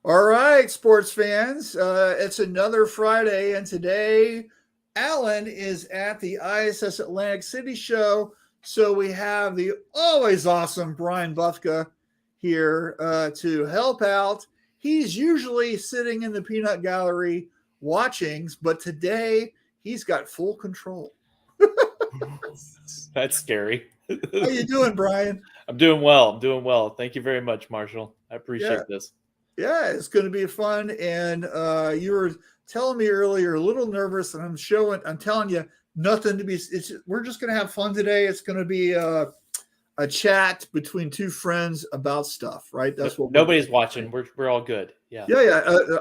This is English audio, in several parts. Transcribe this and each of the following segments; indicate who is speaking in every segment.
Speaker 1: All right, sports fans, it's another Friday, and today Alan is at the ISS Atlantic City show, so we have the always awesome Brian Bufka here to help out. He's usually sitting in the peanut gallery watching, but today he's got full control.
Speaker 2: That's scary.
Speaker 1: How you doing, Brian?
Speaker 2: I'm doing well. Thank you very much, Marshall. I appreciate this.
Speaker 1: Yeah, it's going to be fun. And you were telling me earlier, a little nervous, and I'm telling you, nothing to be. We're just going to have fun today. It's going to be a chat between two friends about stuff, right? That's what
Speaker 2: nobody's watching. We're all good. Yeah.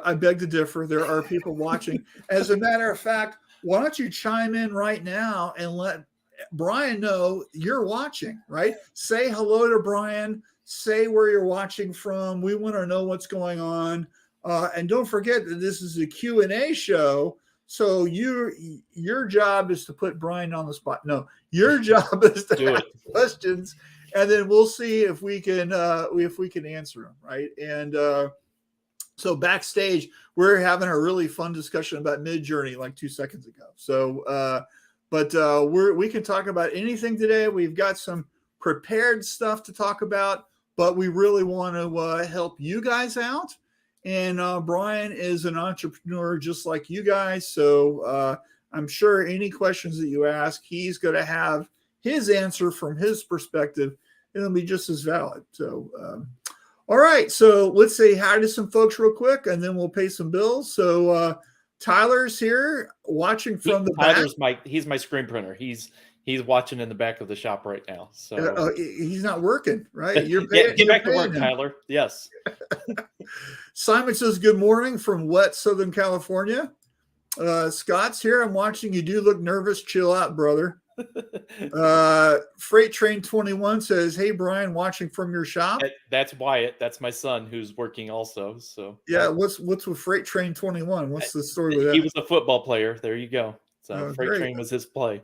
Speaker 1: I beg to differ. There are people watching. As a matter of fact, why don't you chime in right now and let Brian know you're watching, right? Say hello to Brian. Say where you're watching from. We want to know what's going on. And don't forget that this is a Q&A show. So your job is to put Brian on the spot. No, your job is to ask questions, and then we'll see if we can answer them, right? And so backstage, we're having a really fun discussion about Midjourney like 2 seconds ago. So, but we can talk about anything today. We've got some prepared stuff to talk about, but we really want to help you guys out. And Brian is an entrepreneur just like you guys. So I'm sure any questions that you ask, he's going to have his answer from his perspective. It'll be just as valid. So, all right. So let's say hi to some folks real quick, and then we'll pay some bills. So Tyler's here watching from the back.
Speaker 2: He's my screen printer. He's watching in the back of the shop right now. So
Speaker 1: he's not working, right? You're paying,
Speaker 2: get back to work, Tyler. Yes.
Speaker 1: Simon says, good morning from wet Southern California. Scott's here. I'm watching. You do look nervous. Chill out, brother. Freight Train 21 says, hey, Brian, watching from your shop.
Speaker 2: That's Wyatt. That's my son who's working also. So
Speaker 1: yeah. What's with Freight Train 21? What's the story with that?
Speaker 2: He was a football player. There you go. So Freight Train was his play.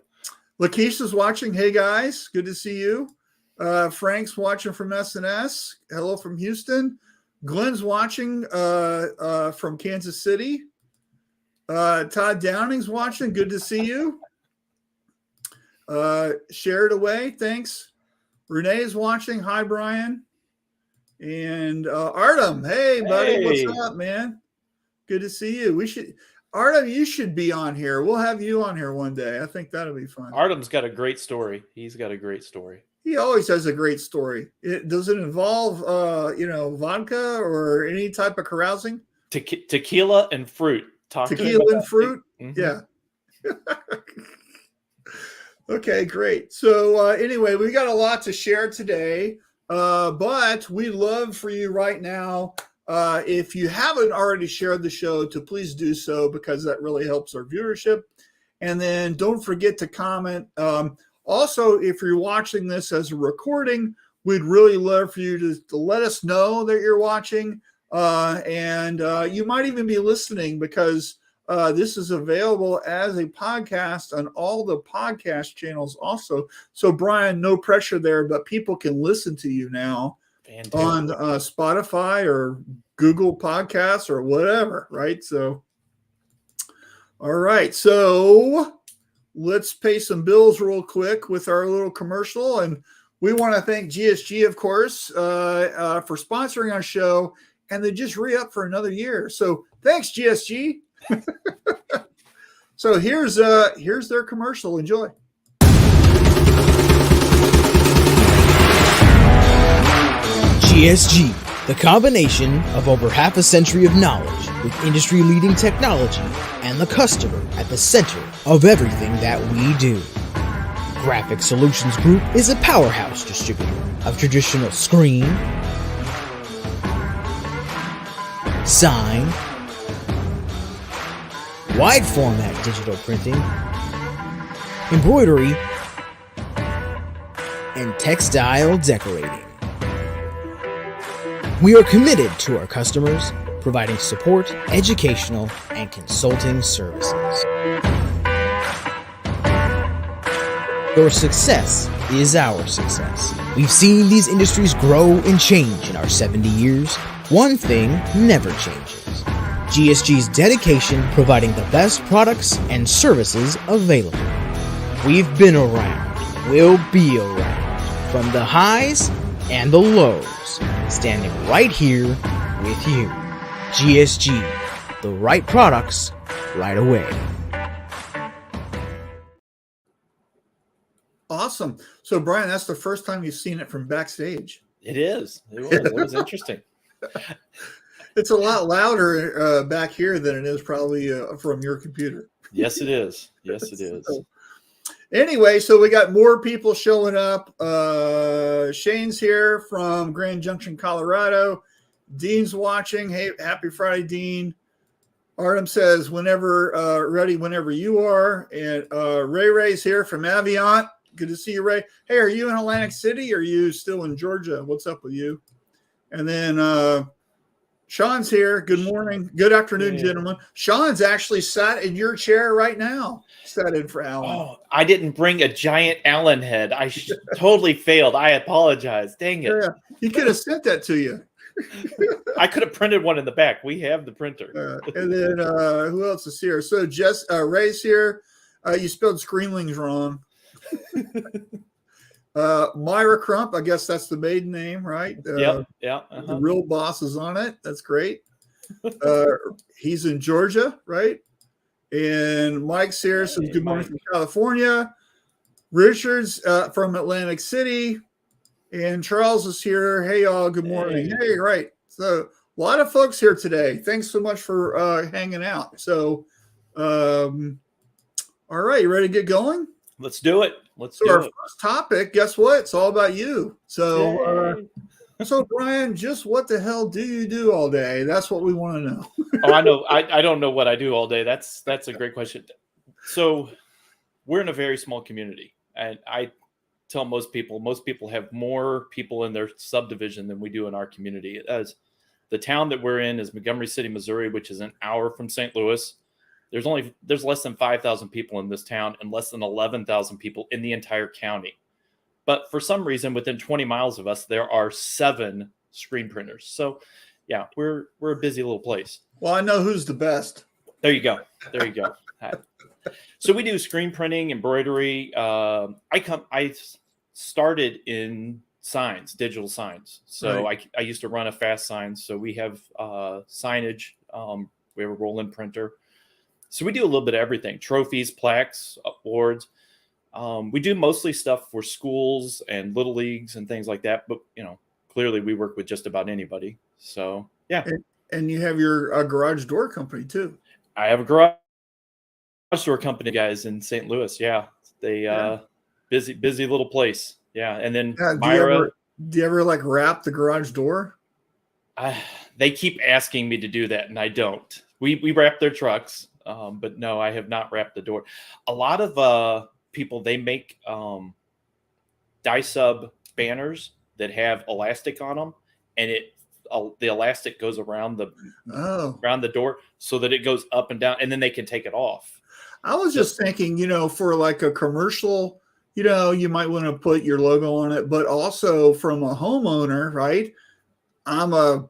Speaker 1: Lakeisha's watching. Hey, guys. Good to see you. Frank's watching from SNS. Hello from Houston. Glenn's watching from Kansas City. Todd Downing's watching. Good to see you. Share it away. Thanks. Renee's watching. Hi, Brian. And Artem. Hey, buddy. Hey. What's up, man? Good to see you. Artem, you should be on here. We'll have you on here one day. I think that'll be fun.
Speaker 2: Artem's got a great story. He's got a great story.
Speaker 1: He always has a great story. Does it involve, vodka or any type of carousing?
Speaker 2: Tequila and fruit.
Speaker 1: Tequila and fruit? Mm-hmm. Yeah. Okay, great. So anyway, we got a lot to share today, but we'd love for you right now, if you haven't already shared the show, to please do so, because that really helps our viewership. And then don't forget to comment. Also, if you're watching this as a recording, we'd really love for you to let us know that you're watching. And you might even be listening, because this is available as a podcast on all the podcast channels also. So, Brian, no pressure there, but people can listen to you now. Fantastic. On Spotify or Google Podcasts or whatever, right? So, all right. So let's pay some bills real quick with our little commercial. And we want to thank GSG, of course, for sponsoring our show, and they just re-up for another year. So thanks, GSG. So here's their commercial. Enjoy.
Speaker 3: GSG, the combination of over half a century of knowledge with industry-leading technology and the customer at the center of everything that we do. Graphic Solutions Group is a powerhouse distributor of traditional screen, sign, wide format digital printing, embroidery, and textile decorating. We are committed to our customers, providing support, educational, and consulting services. Your success is our success. We've seen these industries grow and change in our 70 years, one thing never changes: GSG's dedication providing the best products and services available. We've been around, we'll be around, from the highs and the lows, standing right here with you. GSG, the right products, right away.
Speaker 1: Awesome. So, Brian, that's the first time you've seen it from backstage.
Speaker 2: It is. It was interesting.
Speaker 1: It's a lot louder back here than it is probably from your computer.
Speaker 2: Yes, it is. Yes, it is.
Speaker 1: So, anyway, so we got more people showing up. Shane's here from Grand Junction, Colorado. Dean's watching. Hey, happy Friday, Dean. Artem says, whenever ready, whenever you are. And Ray's here from Avient. Good to see you, Ray. Hey, are you in Atlantic City? Or are you still in Georgia? What's up with you? And then Sean's here. Good morning. Good afternoon, gentlemen. Sean's actually sat in your chair right now. Sat in for Alan.
Speaker 2: Oh, I didn't bring a giant Allen head. I totally failed. I apologize. Dang it.
Speaker 1: Yeah, he could have sent that to you.
Speaker 2: I could have printed one in the back. We have the printer.
Speaker 1: And then who else is here? So Ray's here. You spelled Screenlings wrong. Myra Crump, I guess that's the maiden name, right?
Speaker 2: Yeah.
Speaker 1: The real boss is on it. That's great. He's in Georgia, right? And Mike's here. So good morning from California. Richard's from Atlantic City. And Charles is here. Hey, y'all. Good morning. Hey, right. So a lot of folks here today. Thanks so much for hanging out. So, all right. You ready to get going?
Speaker 2: Let's do it.
Speaker 1: So our first topic, guess what? It's all about you. So, so Brian, just what the hell do you do all day? That's what we want to know.
Speaker 2: Oh, I know. I don't know what I do all day. That's a great question. So we're in a very small community, and I tell most people have more people in their subdivision than we do in our community. As the town that we're in is Montgomery City, Missouri, which is an hour from St. Louis. There's less than 5,000 people in this town and less than 11,000 people in the entire county. But for some reason, within 20 miles of us, there are 7 screen printers. So yeah, we're a busy little place.
Speaker 1: Well, I know who's the best.
Speaker 2: There you go. So we do screen printing, embroidery. I started in signs, digital signs. So right. I used to run a fast sign. So we have signage. We have a roll-in printer. So we do a little bit of everything: trophies, plaques, awards. We do mostly stuff for schools and little leagues and things like that. But clearly we work with just about anybody. So yeah.
Speaker 1: And you have your garage door company too.
Speaker 2: I have a garage door company, guys, in St. Louis. Yeah, they busy little place. Yeah, and then Myra.
Speaker 1: Do you ever like wrap the garage door?
Speaker 2: They keep asking me to do that, and I don't. We wrap their trucks. But no, I have not wrapped the door. A lot of people, they make die sub banners that have elastic on them, and the elastic goes around the door so that it goes up and down, and then they can take it off.
Speaker 1: I was just thinking, for like a commercial, you might want to put your logo on it, but also from a homeowner, right? I'm a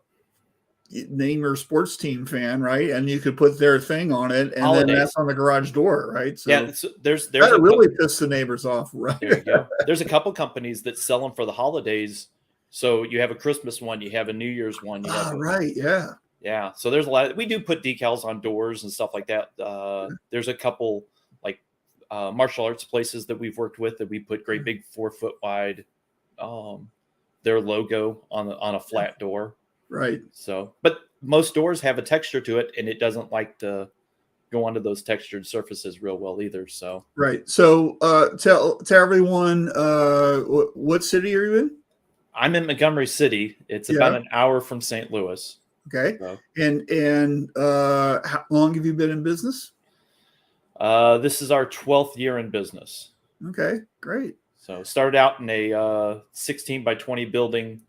Speaker 1: name your sports team fan, right? And you could put their thing on it, and then that's on the garage door, right? So
Speaker 2: yeah, there's
Speaker 1: that really piss the neighbors off, right?
Speaker 2: There you go. There's a couple companies that sell them for the holidays. So you have a Christmas one, you have a New Year's one.
Speaker 1: Right, yeah.
Speaker 2: Yeah, so there's a lot. We do put decals on doors and stuff like that. There's a couple like martial arts places that we've worked with that we put great big 4-foot wide their logo on a flat door.
Speaker 1: Right.
Speaker 2: So, but most doors have a texture to it, and it doesn't like to go onto those textured surfaces real well either. So,
Speaker 1: right. So, tell everyone, what city are you in?
Speaker 2: I'm in Montgomery City. It's about an hour from St. Louis.
Speaker 1: Okay. So. And how long have you been in business?
Speaker 2: This is our 12th year in business.
Speaker 1: Okay, great.
Speaker 2: So started out in a 16 by 20 building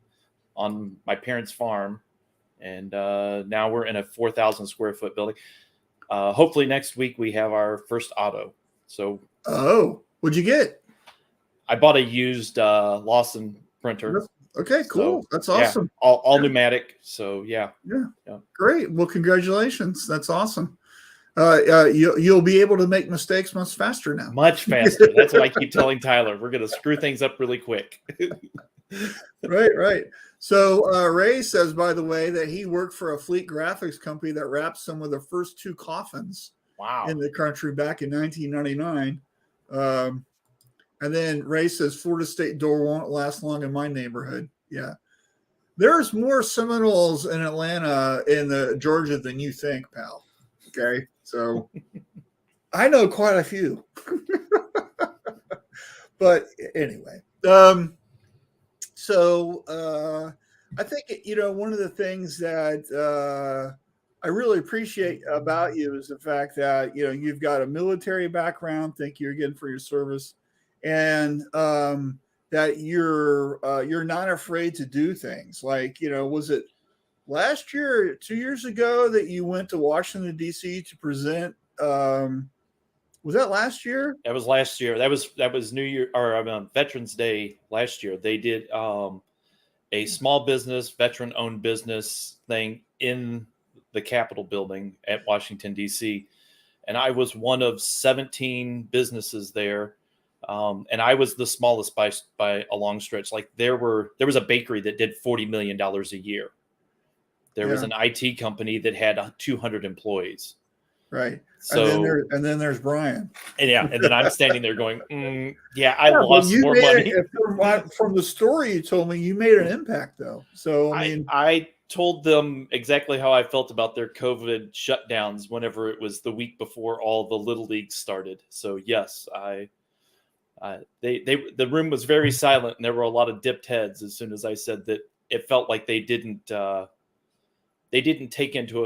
Speaker 2: on my parents' farm, and now we're in a 4,000 square foot building. Hopefully next week we have our first auto. So,
Speaker 1: what'd you get?
Speaker 2: I bought a used Lawson printer.
Speaker 1: Okay, cool.
Speaker 2: So,
Speaker 1: That's
Speaker 2: yeah,
Speaker 1: awesome.
Speaker 2: all pneumatic. So yeah.
Speaker 1: Great. Well, congratulations. That's awesome. You'll be able to make mistakes much faster now.
Speaker 2: Much faster. That's what I keep telling Tyler. We're going to screw things up really quick.
Speaker 1: Right. So Ray says, by the way, that he worked for a fleet graphics company that wrapped some of the first 2 coffins in the country back in 1999. And then Ray says, Florida State door won't last long in my neighborhood. Yeah. There's more Seminoles in Atlanta in the Georgia than you think, pal. Okay. So I know quite a few. But anyway, so I think, one of the things that I really appreciate about you is the fact that, you've got a military background. Thank you again for your service. And that you're not afraid to do things like, was it last year, 2 years ago that you went to Washington, D.C. to present? Was that last year?
Speaker 2: That was last year. That was New Year or Veterans Day last year. They did a small business, veteran-owned business thing in the Capitol building at Washington, D.C. And I was one of 17 businesses there. And I was the smallest by a long stretch. Like there was a bakery that did $40 million a year. There was an IT company that had 200 employees.
Speaker 1: Right.
Speaker 2: So
Speaker 1: and then there's Brian.
Speaker 2: And then I'm standing there going, I lost more money.
Speaker 1: From the story you told me, you made an impact though. So
Speaker 2: I told them exactly how I felt about their COVID shutdowns whenever it was the week before all the little leagues started. So yes, the room was very silent and there were a lot of dipped heads as soon as I said that it felt like they didn't take into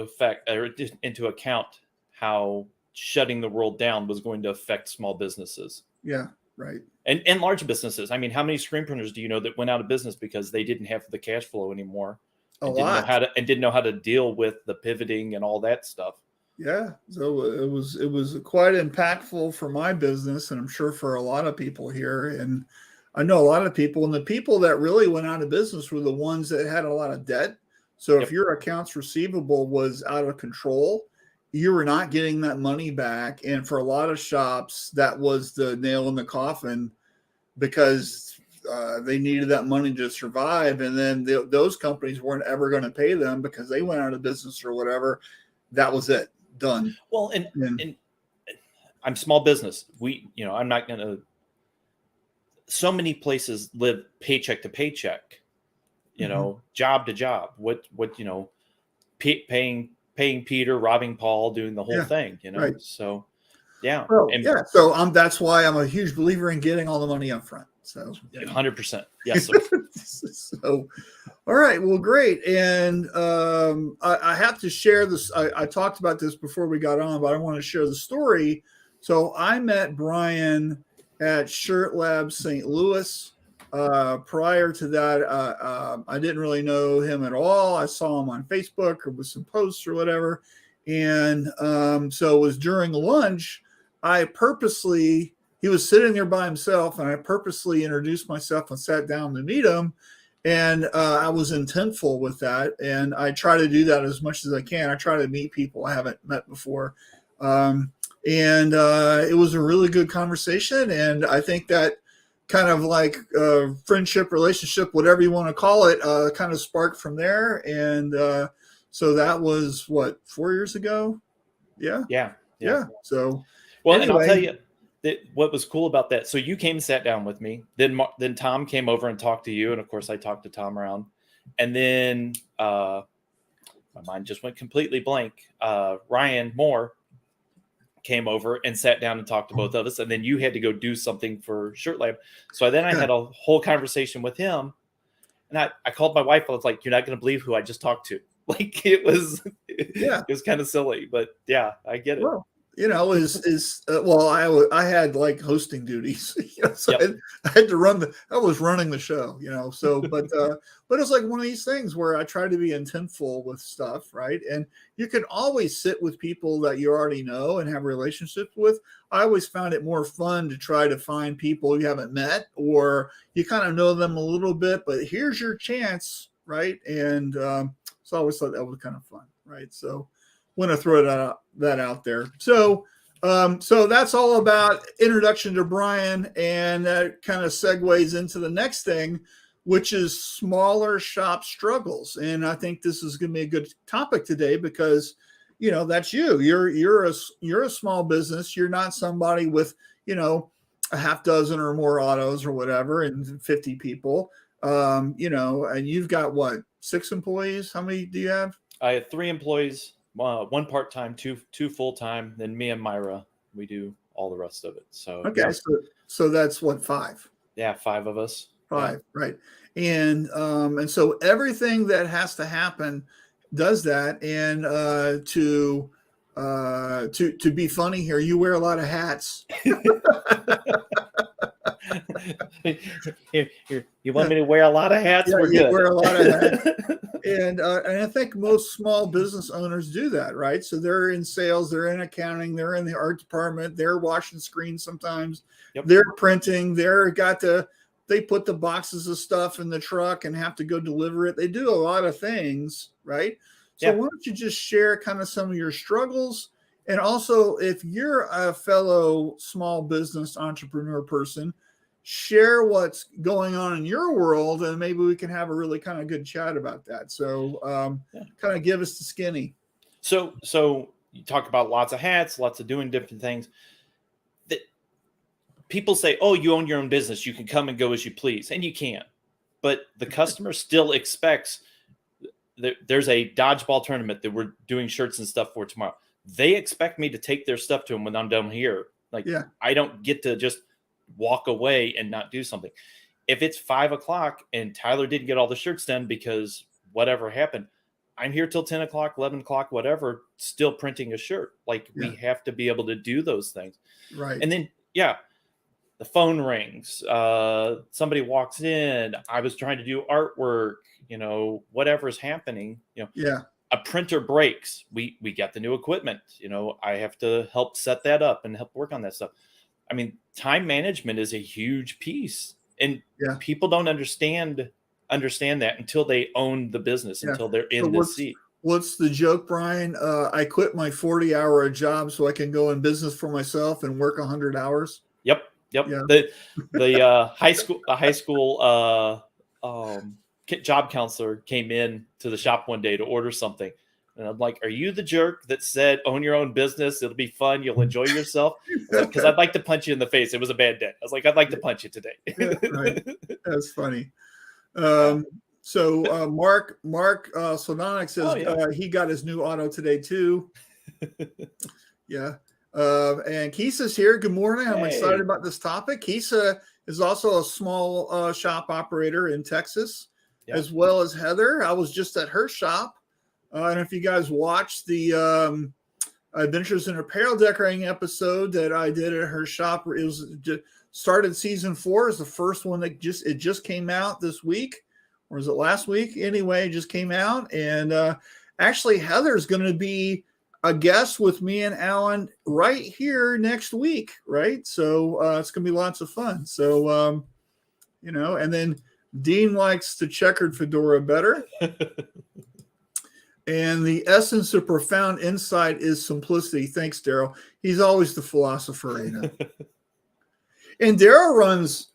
Speaker 2: account how shutting the world down was going to affect small businesses.
Speaker 1: Yeah, right.
Speaker 2: And large businesses. I mean, how many screen printers do you know that went out of business because they didn't have the cash flow anymore? Didn't know how to deal with the pivoting and all that stuff.
Speaker 1: Yeah, so it was quite impactful for my business, and I'm sure for a lot of people here. And I know a lot of people, and the people that really went out of business were the ones that had a lot of debt. So if your accounts receivable was out of control, you were not getting that money back. And for a lot of shops, that was the nail in the coffin because they needed that money to survive. And then those companies weren't ever going to pay them because they went out of business or whatever. That was it. Done.
Speaker 2: Well, and I'm small business. I'm not going to. So many places live paycheck to paycheck, job to job. What paying Peter, robbing Paul, doing the whole thing.
Speaker 1: Right.
Speaker 2: So yeah.
Speaker 1: Well, So that's why I'm a huge believer in getting all the money up front. So
Speaker 2: 100%. Yes. Sir.
Speaker 1: So, all right. Well, great. And I have to share this. I talked about this before we got on, but I want to share the story. So I met Brian at Shirt Lab St. Louis. Prior to that, I didn't really know him at all. I saw him on Facebook or with some posts or whatever. And so it was during lunch. He was sitting there by himself, and I purposely introduced myself and sat down to meet him. And I was intentful with that. And I try to do that as much as I can. I try to meet people I haven't met before. And it was a really good conversation. And I think that kind of like friendship, relationship, whatever you want to call it, kind of sparked from there. And so that was 4 years ago? Yeah. So,
Speaker 2: well, anyway. And I'll tell you that what was cool about that. So you came and sat down with me. Then Tom came over and talked to you. And of course I talked to Tom around. And then my mind just went completely blank. Ryan Moore came over and sat down and talked to both of us. And then you had to go do something for Shirt Lab. So then I had a whole conversation with him. And I called my wife. I was like, you're not going to believe who I just talked to. Like it was kind of silly, but yeah, I get it.
Speaker 1: Well, is well, I had like hosting duties, so
Speaker 2: Yep.
Speaker 1: I had to I was running the show, so, but it's like one of these things where I try to be intentful with stuff, right? And you can always sit with people that you already know and have relationships with. I always found it more fun to try to find people you haven't met, or you kind of know them a little bit, but here's your chance, right? And so I always thought that was kind of fun, right? So want to throw that out there. So that's all about introduction to Brian, and that kind of segues into the next thing, which is smaller shop struggles. And I think this is going to be a good topic today because, that's you. You're a small business. You're not somebody with, a half dozen or more autos or whatever, and 50 people. And you've got what, 6 employees? How many do you have?
Speaker 2: I have 3 employees. 1 part-time, 2 full-time, then me and Myra, we do all the rest of it. So
Speaker 1: okay, yeah. So that's what, 5?
Speaker 2: Yeah, 5 of us.
Speaker 1: 5,
Speaker 2: yeah.
Speaker 1: Right. And so everything that has to happen does that. And to be funny here, you wear a lot of hats.
Speaker 2: You want me to wear a lot of hats?
Speaker 1: Yeah,
Speaker 2: We're
Speaker 1: you
Speaker 2: good.
Speaker 1: wear a lot of hats. And I think most small business owners do that, right? So they're in sales, they're in accounting, they're in the art department, they're washing screens sometimes,
Speaker 2: Yep.
Speaker 1: They're printing, they put the boxes of stuff in the truck and have to go deliver it. They do a lot of things, right? So why don't you just share kind of some of your struggles? And also, if you're a fellow small business entrepreneur person, share what's going on in your world, and maybe we can have a really kind of good chat about that. So kind of give us the skinny.
Speaker 2: So you talk about lots of hats, lots of doing different things. That people say, oh, you own your own business. You can come and go as you please. And you can. But the customer still expects there's a dodgeball tournament that we're doing shirts and stuff for tomorrow. They expect me to take their stuff to them when I'm done here. I don't get to just walk away and not do something. If it's 5 o'clock and Tyler didn't get all the shirts done because whatever happened, I'm here till 10 o'clock, 11 o'clock, whatever, still printing a shirt. We have to be able to do those things.
Speaker 1: Right.
Speaker 2: And then, the phone rings. Somebody walks in. I was trying to do artwork, whatever's happening, a printer breaks. We got the new equipment, I have to help set that up and help work on that stuff. I mean, time management is a huge piece, and people don't understand that until they own the business, until they're in the seat.
Speaker 1: What's the joke, Brian? I quit my 40-hour job so I can go in business for myself and work 100 hours.
Speaker 2: Yep.
Speaker 1: Yeah.
Speaker 2: The high school job counselor came in to the shop one day to order something. And I'm like, are you the jerk that said, own your own business? It'll be fun. You'll enjoy yourself. Because I'd like to punch you in the face. It was a bad day. I was like, I'd like to punch you today.
Speaker 1: Right. That's funny. So Mark Sodonic says he got his new auto today too. Yeah. And Kisa's here. Good morning. I'm excited about this topic. Kisa is also a small shop operator in Texas, as well as Heather. I was just at her shop. And if you guys watched the Adventures in Apparel Decorating episode that I did at her shop, it was started season 4. Is the first one that just came out this week, or is it last week? Anyway, it just came out. And actually, Heather's going to be a guest with me and Alan right here next week, right? So it's going to be lots of fun. So, and then Dean likes the checkered fedora better. And the essence of profound insight is simplicity. Thanks, Daryl. He's always the philosopher, And Daryl runs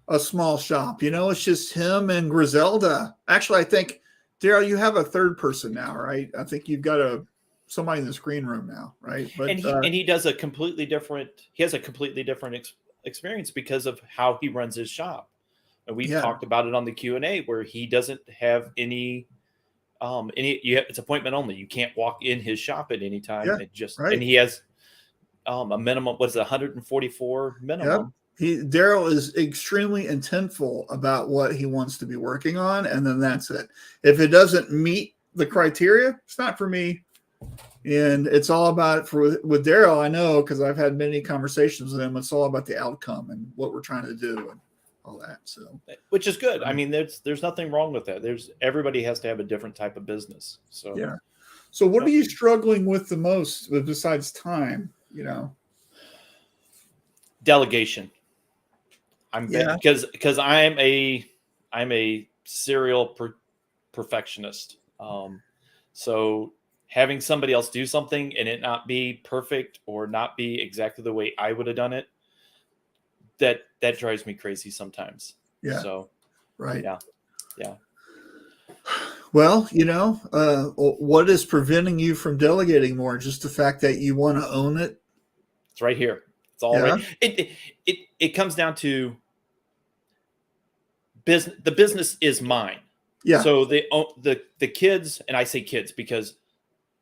Speaker 1: a small shop. It's just him and Griselda. Actually, I think, Daryl, you have a third person now, right? I think you've got somebody in the screen room now, right? But,
Speaker 2: and he does a completely different. He has a completely different experience because of how he runs his shop. And we talked about it on the Q&A, where he doesn't have any. It's appointment only. You can't walk in his shop at any time. And he has a minimum. What is it, 144 minimum?
Speaker 1: Daryl is extremely intentful about what he wants to be working on, and then that's it. If it doesn't meet the criteria, it's not for me. And it's all about with Daryl, I know, because I've had many conversations with him, it's all about the outcome and what we're trying to do and all that. So,
Speaker 2: which is good. I mean, there's nothing wrong with that. Everybody has to have a different type of business. So
Speaker 1: yeah. So what are you struggling with the most besides time,
Speaker 2: Delegation. Because I'm a serial perfectionist. So having somebody else do something and it not be perfect or not be exactly the way I would have done it, that drives me crazy sometimes.
Speaker 1: Yeah.
Speaker 2: So,
Speaker 1: right.
Speaker 2: Yeah.
Speaker 1: Well, what is preventing you from delegating more? Just the fact that you want to own it?
Speaker 2: It's right here. It's all right. It comes down to business. The business is mine.
Speaker 1: Yeah.
Speaker 2: So the kids, and I say kids because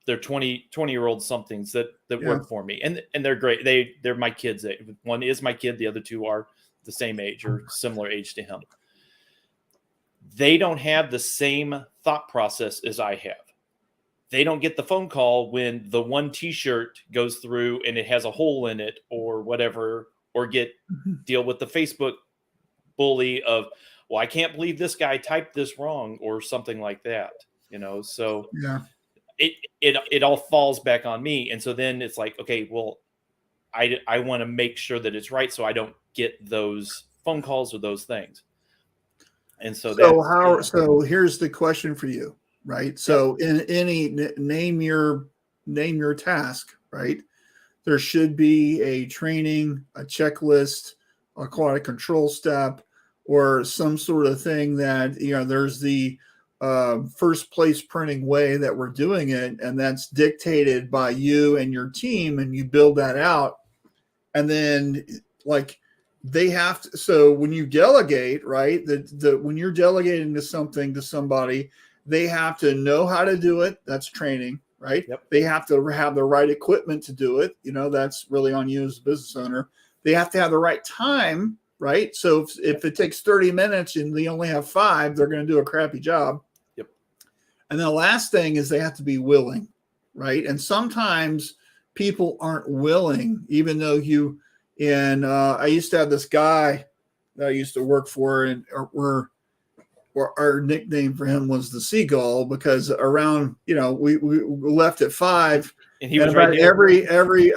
Speaker 2: they're 20-year-old somethings that work for me, and they're great. They're my kids. One is my kid. The other two are the same age or similar age to him. They don't have the same thought process as I have. They don't get the phone call when the one T-shirt goes through and it has a hole in it or whatever, or deal with the Facebook bully of, well, I can't believe this guy typed this wrong or something like that. So
Speaker 1: yeah,
Speaker 2: it all falls back on me. And so then it's like, okay, well, I want to make sure that it's right, so I don't get those phone calls or those things. And so
Speaker 1: so here's the question for you, right? So in any name your task, right? There should be a training, a checklist, a quality control step, or some sort of thing that, there's the first place printing way that we're doing it. And that's dictated by you and your team, and you build that out. And then they have to, so when you delegate, right, when you're delegating to somebody, they have to know how to do it. That's training, right?
Speaker 2: Yep.
Speaker 1: They have to have the right equipment to do it. That's really on you as a business owner. They have to have the right time, right? So if it takes 30 minutes and they only have 5, they're going to do a crappy job.
Speaker 2: Yep.
Speaker 1: And then the last thing is they have to be willing, right? And sometimes people aren't willing, even though I used to have this guy that I used to work for, and our nickname for him was the Seagull, because around, we left at 5,
Speaker 2: and he was right here.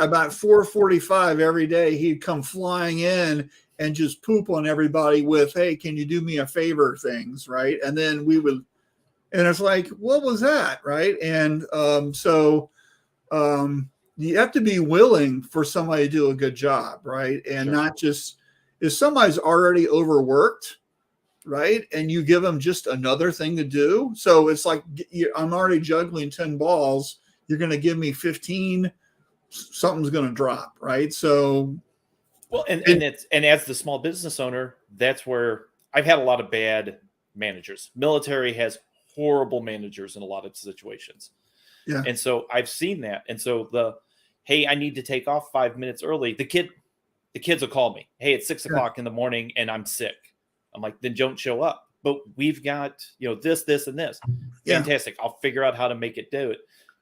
Speaker 1: About 4:45 every day, he'd come flying in and just poop on everybody with, hey, can you do me a favor things, right? And then and it's like, what was that, right? And you have to be willing for somebody to do a good job, right? And not just, if somebody's already overworked, right, and you give them just another thing to do. So it's like, I'm already juggling 10 balls. You're going to give me 15, something's going to drop, right? So,
Speaker 2: well, and as the small business owner, that's where I've had a lot of bad managers. Military has horrible managers in a lot of situations.
Speaker 1: Yeah.
Speaker 2: And so I've seen that. And so hey, I need to take off 5 minutes early. The kids will call me. Hey, it's 6 o'clock in the morning and I'm sick. I'm like, then don't show up. But we've got, this, and this. Fantastic. I'll figure out how to make it do it,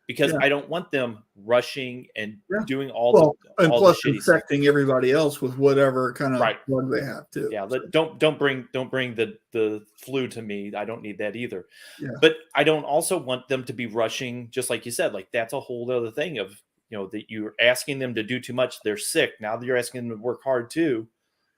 Speaker 2: because I don't want them rushing and doing all
Speaker 1: plus
Speaker 2: the shitty
Speaker 1: infecting everybody else with whatever kind of bug they have too.
Speaker 2: Yeah. Don't bring the flu to me. I don't need that either.
Speaker 1: Yeah.
Speaker 2: But I don't also want them to be rushing, just like you said, like that's a whole other thing of, that you're asking them to do too much. They're sick. Now that you're asking them to work hard too.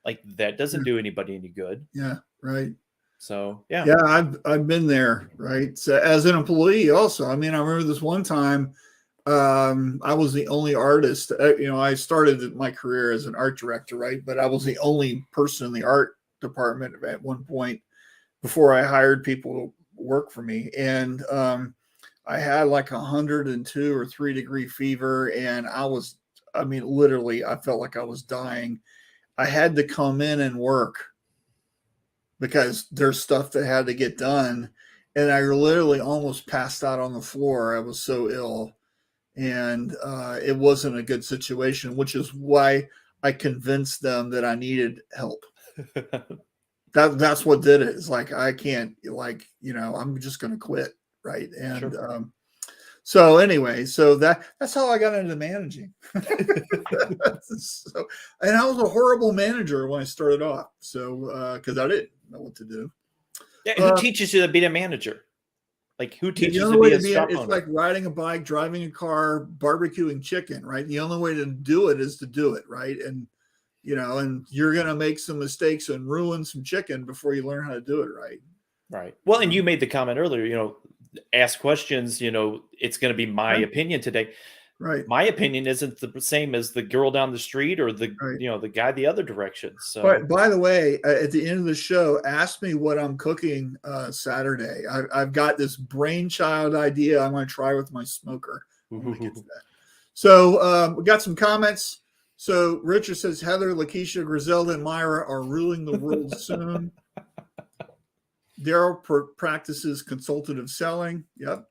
Speaker 2: Like that doesn't do anybody any good.
Speaker 1: Yeah. Right.
Speaker 2: So, yeah.
Speaker 1: Yeah. I've been there. Right. So as an employee also, I mean, I remember this one time, I was the only artist, I started my career as an art director, right? But I was the only person in the art department at one point before I hired people to work for me. And, I had like 102 or 3 degree fever, and literally I felt like I was dying. I had to come in and work because there's stuff that had to get done. And I literally almost passed out on the floor. I was so ill, and it wasn't a good situation, which is why I convinced them that I needed help. That's what did it. It's like, I can't, I'm just going to quit. Right. And So anyway, so that's how I got into managing. So, and I was a horrible manager when I started off. So because I didn't know what to do.
Speaker 2: Yeah, who teaches you to be a manager? Like who teaches you
Speaker 1: the
Speaker 2: to
Speaker 1: only
Speaker 2: be
Speaker 1: way
Speaker 2: a
Speaker 1: to
Speaker 2: shop
Speaker 1: it's
Speaker 2: owner?
Speaker 1: like riding a bike, driving a car, barbecuing chicken, right? The only way to do it is to do it, right? And and you're gonna make some mistakes and ruin some chicken before you learn how to do it right.
Speaker 2: Right. Well, and you made the comment earlier, ask questions, it's going to be my
Speaker 1: Right.
Speaker 2: opinion today.
Speaker 1: Right.
Speaker 2: My opinion isn't the same as the girl down the street or the,
Speaker 1: Right.
Speaker 2: the guy the other direction. So,
Speaker 1: But by the way, at the end of the show, ask me what I'm cooking Saturday. I've got this brainchild idea I'm going to try with my smoker. When we get to that. So we got some comments. So Richard says Heather, Lakeisha, Griselda, and Myra are ruling the world soon. Daryl practices consultative selling. Yep.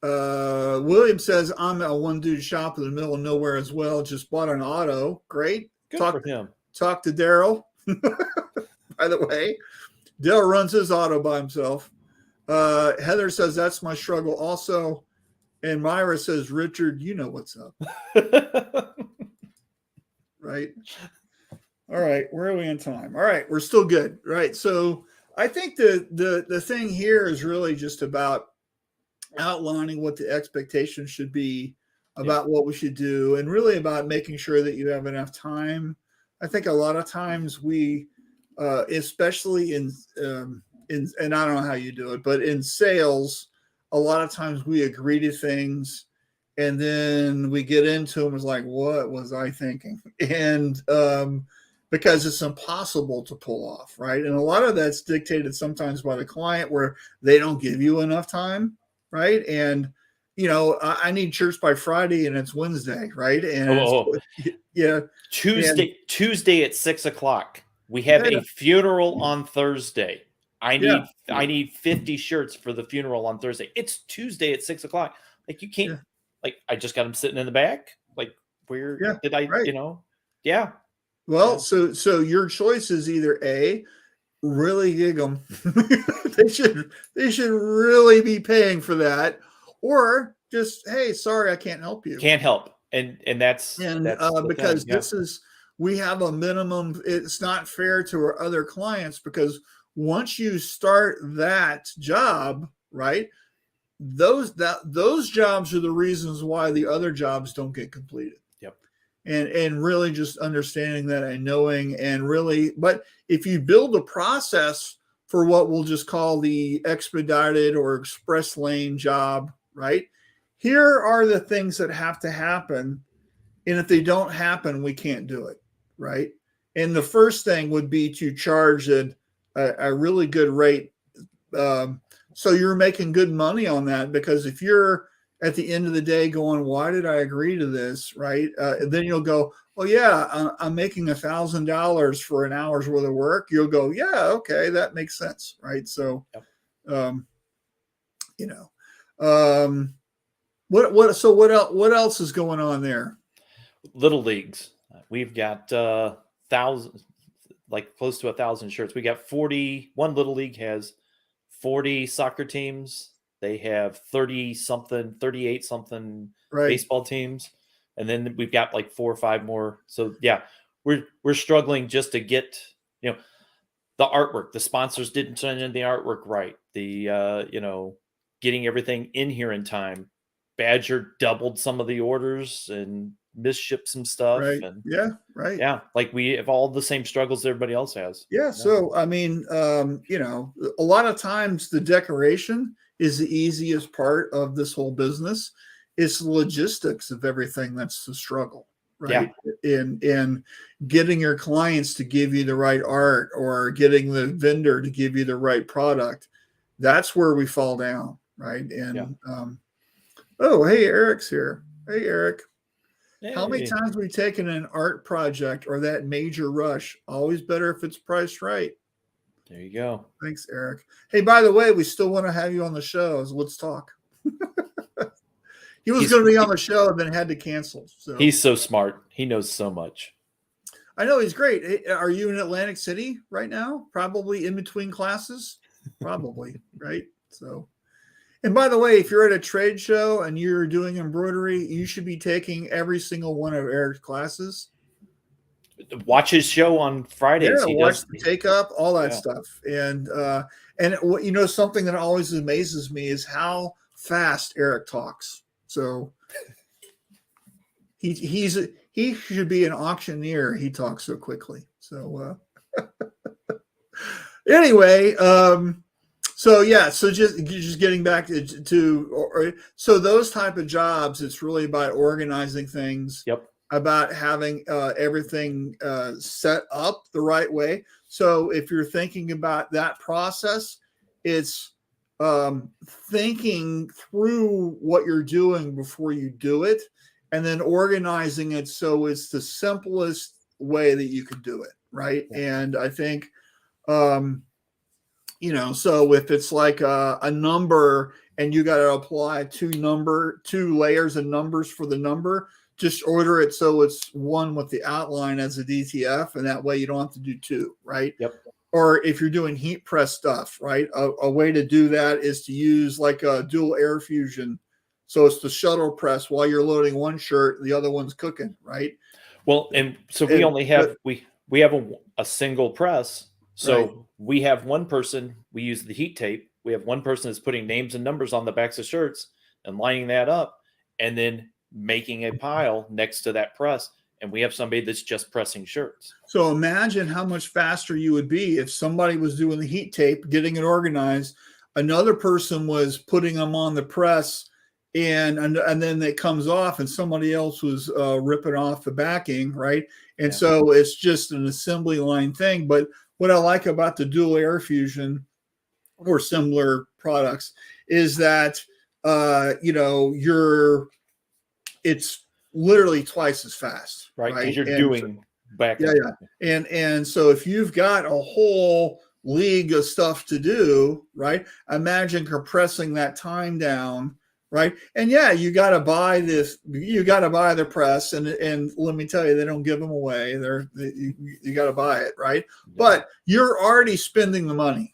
Speaker 1: William says I'm a one-dude shop in the middle of nowhere as well. Just bought an auto. Great.
Speaker 2: good for him.
Speaker 1: Talk to Daryl. By the way, Daryl runs his auto by himself. Heather says that's my struggle also. And Myra says, Richard, you know what's up. Right. All right. Where are we in time? All right. We're still good. Right. So I think the thing here is really just about outlining what the expectations should be about what we should do, and really about making sure that you have enough time. I think a lot of times we, especially in and I don't know how you do it, but in sales, a lot of times we agree to things and then we get into them. It's like, what was I thinking? And because it's impossible to pull off, right? And a lot of that's dictated sometimes by the client where they don't give you enough time, right? And I need church by Friday and it's Wednesday, right? And yeah,
Speaker 2: Tuesday at 6:00. We have a funeral on Thursday. I need 50 shirts for the funeral on Thursday. It's Tuesday at 6:00. Like you can't. Like I just got them sitting in the back. Like where did I?
Speaker 1: Right.
Speaker 2: Yeah.
Speaker 1: Well, so your choice is either A, really gig them. they should really be paying for that, or just, hey, sorry, I can't help you.
Speaker 2: Can't help. And that's
Speaker 1: because we have a minimum. It's not fair to our other clients because once you start that job, right, those jobs are the reasons why the other jobs don't get completed.
Speaker 2: Yep.
Speaker 1: And really just understanding that and knowing, and really, but if you build a process for what we'll just call the expedited or express lane job, right? Here are the things that have to happen. And if they don't happen, we can't do it, right? And the first thing would be to charge a really good rate. So you're making good money on that, because if you're at the end of the day going, why did I agree to this, right? Then you'll go, well, yeah, I'm making $1,000 for an hour's worth of work. You'll go, yeah, okay, that makes sense, right? So, what else is going on there?
Speaker 2: Little leagues. We've got thousands, like close to 1,000 shirts. We got 40. One little league has 40 soccer teams. They have 30-something, 38-something baseball teams. And then we've got like 4 or 5 more. So yeah, we're struggling just to get, the artwork. The sponsors didn't send in the artwork right. The getting everything in here in time. Badger doubled some of the orders and misshipped some stuff.
Speaker 1: Right.
Speaker 2: And
Speaker 1: Yeah.
Speaker 2: Like we have all the same struggles everybody else has.
Speaker 1: Yeah. So, I mean, a lot of times the decoration is the easiest part of this whole business. It's the logistics of everything that's the struggle, right? Yeah. In getting your clients to give you the right art, or getting the vendor to give you the right product. That's where we fall down, right? And hey, Eric's here. Hey, Eric. Hey. How many times have we taken an art project or that major rush? Always better if it's priced right.
Speaker 2: There you go.
Speaker 1: Thanks, Eric. Hey, by the way, we still want to have you on the show. So let's talk. He was going to be on the show and then had to cancel. So
Speaker 2: he's so smart. He knows so much.
Speaker 1: I know, he's great. Hey, are you in Atlantic City right now? Probably in between classes. Probably, right? So And by the way, if you're at a trade show and you're doing embroidery, you should be taking every single one of Eric's classes.
Speaker 2: Watch his show on Fridays.
Speaker 1: Yeah,
Speaker 2: He
Speaker 1: watch
Speaker 2: does
Speaker 1: the take up, all that
Speaker 2: Yeah.
Speaker 1: stuff. And you know, something that always amazes me is how fast Eric talks. So he should be an auctioneer. He talks so quickly. So anyway, so yeah, so just getting back so those type of jobs, it's really about organizing things.
Speaker 2: Yep.
Speaker 1: About having everything set up the right way. So if you're thinking about that process, it's thinking through what you're doing before you do it, and then organizing it so it's the simplest way that you could do it, right? Yeah. And I think, you know, so if it's like a number and you got to apply two layers of numbers for the number, just order it so it's one with the outline as a DTF, and that way you don't have to do two, right?
Speaker 2: Yep.
Speaker 1: Or if you're doing heat press stuff, right? A way to do that is to use like a dual air fusion. So it's the shuttle press while you're loading one shirt, the other one's cooking, right?
Speaker 2: Well, and so we only have we have a single press. So right. We have one person, we use the heat tape. We have one person that's putting names and numbers on the backs of shirts and lining that up, and then making a pile next to that press, and we have somebody that's just pressing shirts.
Speaker 1: So imagine how much faster you would be if somebody was doing the heat tape, getting it organized, another person was putting them on the press, and then it comes off, and somebody else was ripping off the backing, right? And so it's just an assembly line thing. But what I like about the dual air fusion or similar products is that you know, it's literally twice as fast,
Speaker 2: right? Because you're doing back.
Speaker 1: Yeah. And so if you've got a whole league of stuff to do, right? Imagine compressing that time down, right? And yeah, you got to buy this. You got to buy the press, and let me tell you, they don't give them away. You got to buy it, right? Yeah. But you're already spending the money.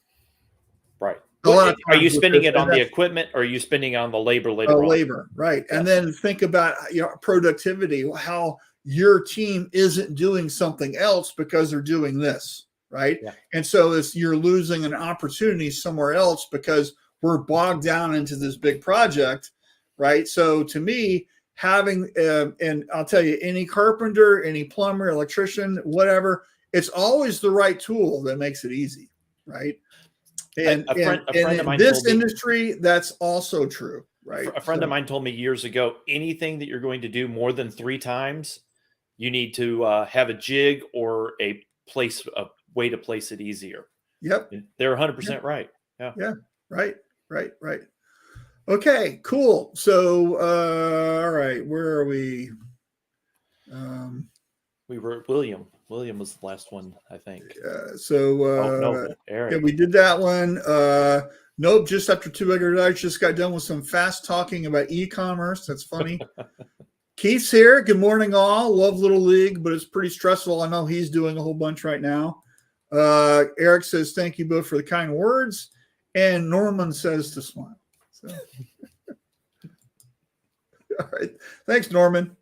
Speaker 2: Right. Well, are you spending it on the equipment, or are you spending on the labor later on?
Speaker 1: Labor, right. Yeah. And then think about productivity, how your team isn't doing something else because they're doing this, right? Yeah. And so you're losing an opportunity somewhere else because we're bogged down into this big project, right? So to me, having, and I'll tell you, any carpenter, any plumber, electrician, whatever, it's always the right tool that makes it easy, right? And a friend of mine in this industry, that's also true, right?
Speaker 2: A friend of mine told me years ago, anything that you're going to do more than 3 times, you need to have a jig or a way to place it easier.
Speaker 1: Yep.
Speaker 2: And they're 100% right. Yeah.
Speaker 1: Yeah. Right. Okay, cool. So, all right, where are we?
Speaker 2: We were William. William was the last one, I think.
Speaker 1: Eric. Yeah, we did that one. Nope, just after 2 regular nights, just got done with some fast talking about e-commerce. That's funny. Keith's here. Good morning, all. Love Little League, but it's pretty stressful. I know he's doing a whole bunch right now. Eric says, thank you both for the kind words. And Norman says to smile. So. All right. Thanks, Norman.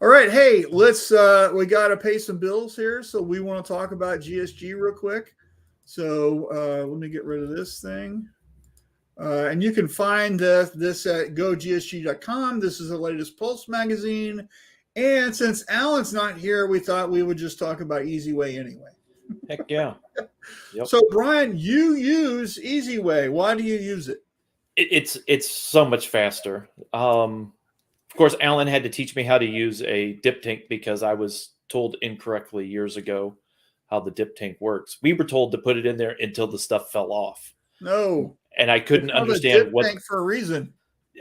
Speaker 1: All right. Hey, let's, we got to pay some bills here. So we want to talk about GSG real quick. So let me get rid of this thing. And you can find this at gogsg.com. This is the latest Pulse magazine. And since Alan's not here, we thought we would just talk about EasyWay anyway.
Speaker 2: Heck yeah.
Speaker 1: Yep. So Brian, you use EasyWay. Why do you use it?
Speaker 2: It's so much faster. Of course, Alan had to teach me how to use a dip tank because I was told incorrectly years ago how the dip tank works. We were told to put it in there until the stuff fell off.
Speaker 1: No.
Speaker 2: And I couldn't understand
Speaker 1: what tank for a reason.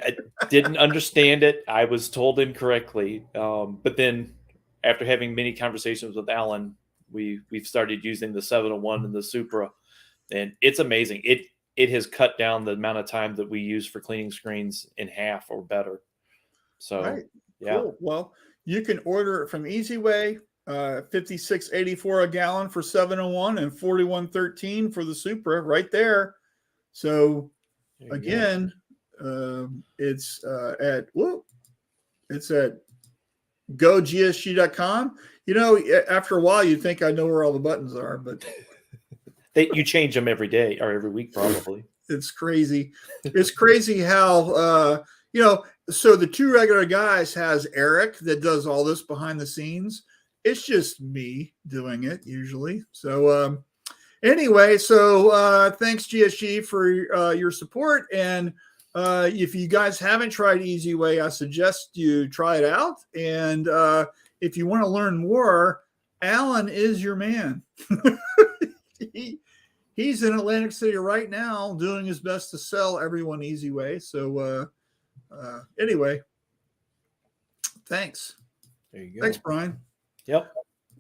Speaker 2: I didn't understand it. I was told incorrectly. But then after having many conversations with Alan, we've started using the 701 and the Supra, and it's amazing. It has cut down the amount of time that we use for cleaning screens in half or better. So,
Speaker 1: right.
Speaker 2: Yeah.
Speaker 1: Cool. Well, you can order it from EasyWay, $56.84 a gallon for 701 and $41.13 for the Supra right there. So again, It's it's at gogsg.com. After a while, you think I know where all the buttons are, but
Speaker 2: you change them every day or every week, probably.
Speaker 1: It's crazy. It's crazy how, so the two regular guys has Eric that does all this behind the scenes. It's just me doing it usually. So anyway, thanks GSG for your support. And if you guys haven't tried Easy Way, I suggest you try it out. And if you want to learn more, Alan is your man. He's in Atlantic City right now doing his best to sell everyone Easy Way. So anyway, thanks.
Speaker 2: There you go.
Speaker 1: Thanks, Brian.
Speaker 2: Yep.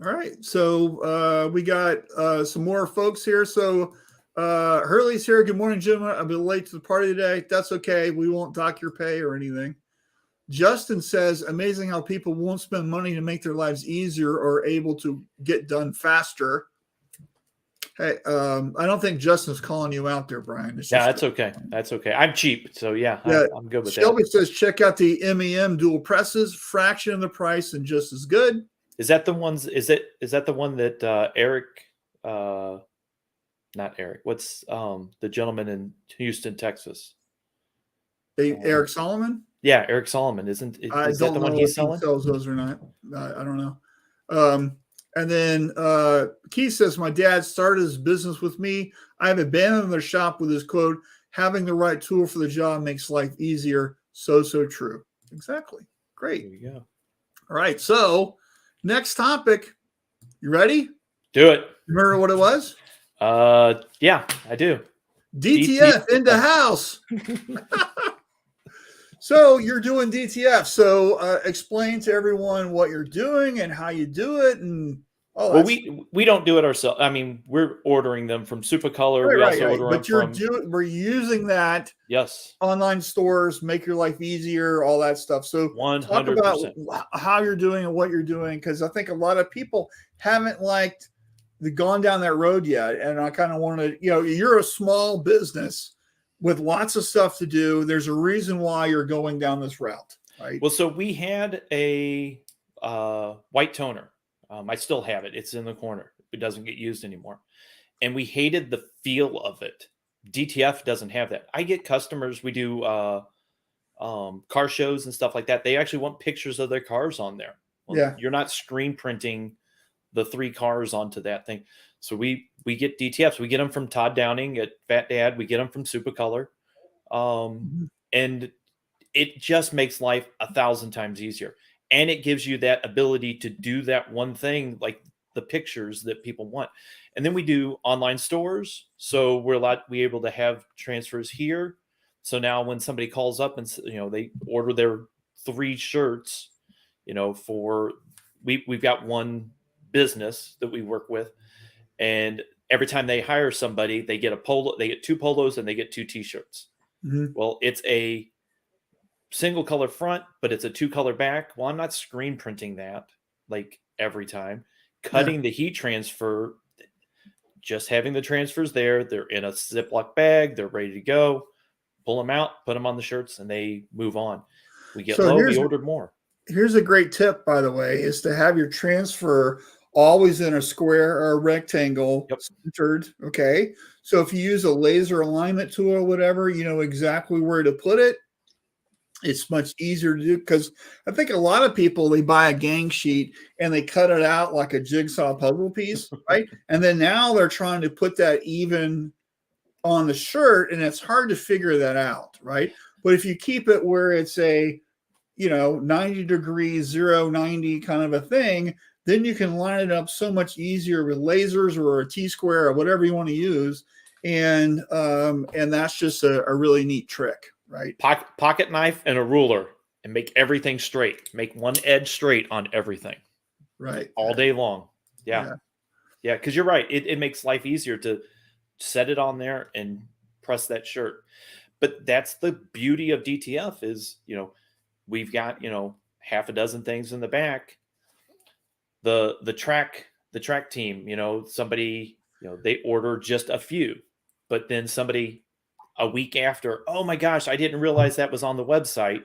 Speaker 1: All right. So we got some more folks here. So Hurley's here. Good morning, gentlemen. I've been late to the party today. That's okay. We won't dock your pay or anything. Justin says, amazing how people won't spend money to make their lives easier or able to get done faster. Hey, I don't think Justin's calling you out there, Brian.
Speaker 2: That's okay. That's okay. I'm cheap, so yeah. I'm good with
Speaker 1: Shelby
Speaker 2: that.
Speaker 1: says, check out the MEM dual presses, fraction of the price and just as good.
Speaker 2: Is that the ones? Is that the one that Eric? Not Eric. What's the gentleman in Houston, Texas?
Speaker 1: Eric Solomon.
Speaker 2: Yeah, Eric Solomon. Is that the one he's selling?
Speaker 1: He sells those or not? I don't know. And then Keith says, my dad started his business with me. I have abandoned their shop with his quote, having the right tool for the job makes life easier. So true. Exactly. Great.
Speaker 2: There you go.
Speaker 1: All right. So next topic. You ready?
Speaker 2: Do it.
Speaker 1: Remember what it was?
Speaker 2: Yeah, I do.
Speaker 1: DTF in the house. So you're doing DTF. So explain to everyone what you're doing and how you do it. And
Speaker 2: we don't do it ourselves. I mean, we're ordering them from Supercolor.
Speaker 1: But we're using that.
Speaker 2: Yes.
Speaker 1: Online stores make your life easier, all that stuff. So
Speaker 2: 100%.
Speaker 1: Talk about how you're doing and what you're doing, because I think a lot of people haven't gone down that road yet. And I kind of want to, you're a small business with lots of stuff to do. There's a reason why you're going down this route, right?
Speaker 2: Well, so we had a white toner. I still have it. It's in the corner. It doesn't get used anymore. And we hated the feel of it. DTF doesn't have that. I get customers. We do car shows and stuff like that. They actually want pictures of their cars on there. Well,
Speaker 1: yeah.
Speaker 2: You're not screen printing the 3 cars onto that thing. So we get DTFs. We get them from Todd Downing at Fat Dad. We get them from Supercolor. And it just makes life 1,000 times easier. And it gives you that ability to do that one thing, like the pictures that people want. And then we do online stores. So we're able to have transfers here. So now when somebody calls up and, they order their 3 shirts, we've got one business that we work with. And every time they hire somebody, they get they get 2 polos and they get 2 t-shirts.
Speaker 1: Mm-hmm.
Speaker 2: Well, it's a single color front, but it's a 2 color back. Well, I'm not screen printing that every time. Cutting the heat transfer, just having the transfers there. They're in a Ziploc bag. They're ready to go. Pull them out, put them on the shirts, and they move on. We get low. We ordered more.
Speaker 1: Here's a great tip, by the way, is to have your transfer always in a square or a rectangle centered. Okay. So if you use a laser alignment tool or whatever, you know exactly where to put it. It's much easier to do, because I think a lot of people, they buy a gang sheet and they cut it out like a jigsaw puzzle piece, right? And then now they're trying to put that even on the shirt, and it's hard to figure that out, right? But if you keep it where it's a, 90 degrees, 0, 90 kind of a thing, then you can line it up so much easier with lasers or a T-square or whatever you want to use. And that's just a really neat trick. Right.
Speaker 2: Pocket knife and a ruler, and make everything straight. Make one edge straight on everything.
Speaker 1: Right.
Speaker 2: All day long. Yeah. Because you're right. It makes life easier to set it on there and press that shirt. But that's the beauty of DTF is, we've got, half a dozen things in the back. The track team, somebody, they order just a few, but then somebody a week after, oh my gosh, I didn't realize that was on the website.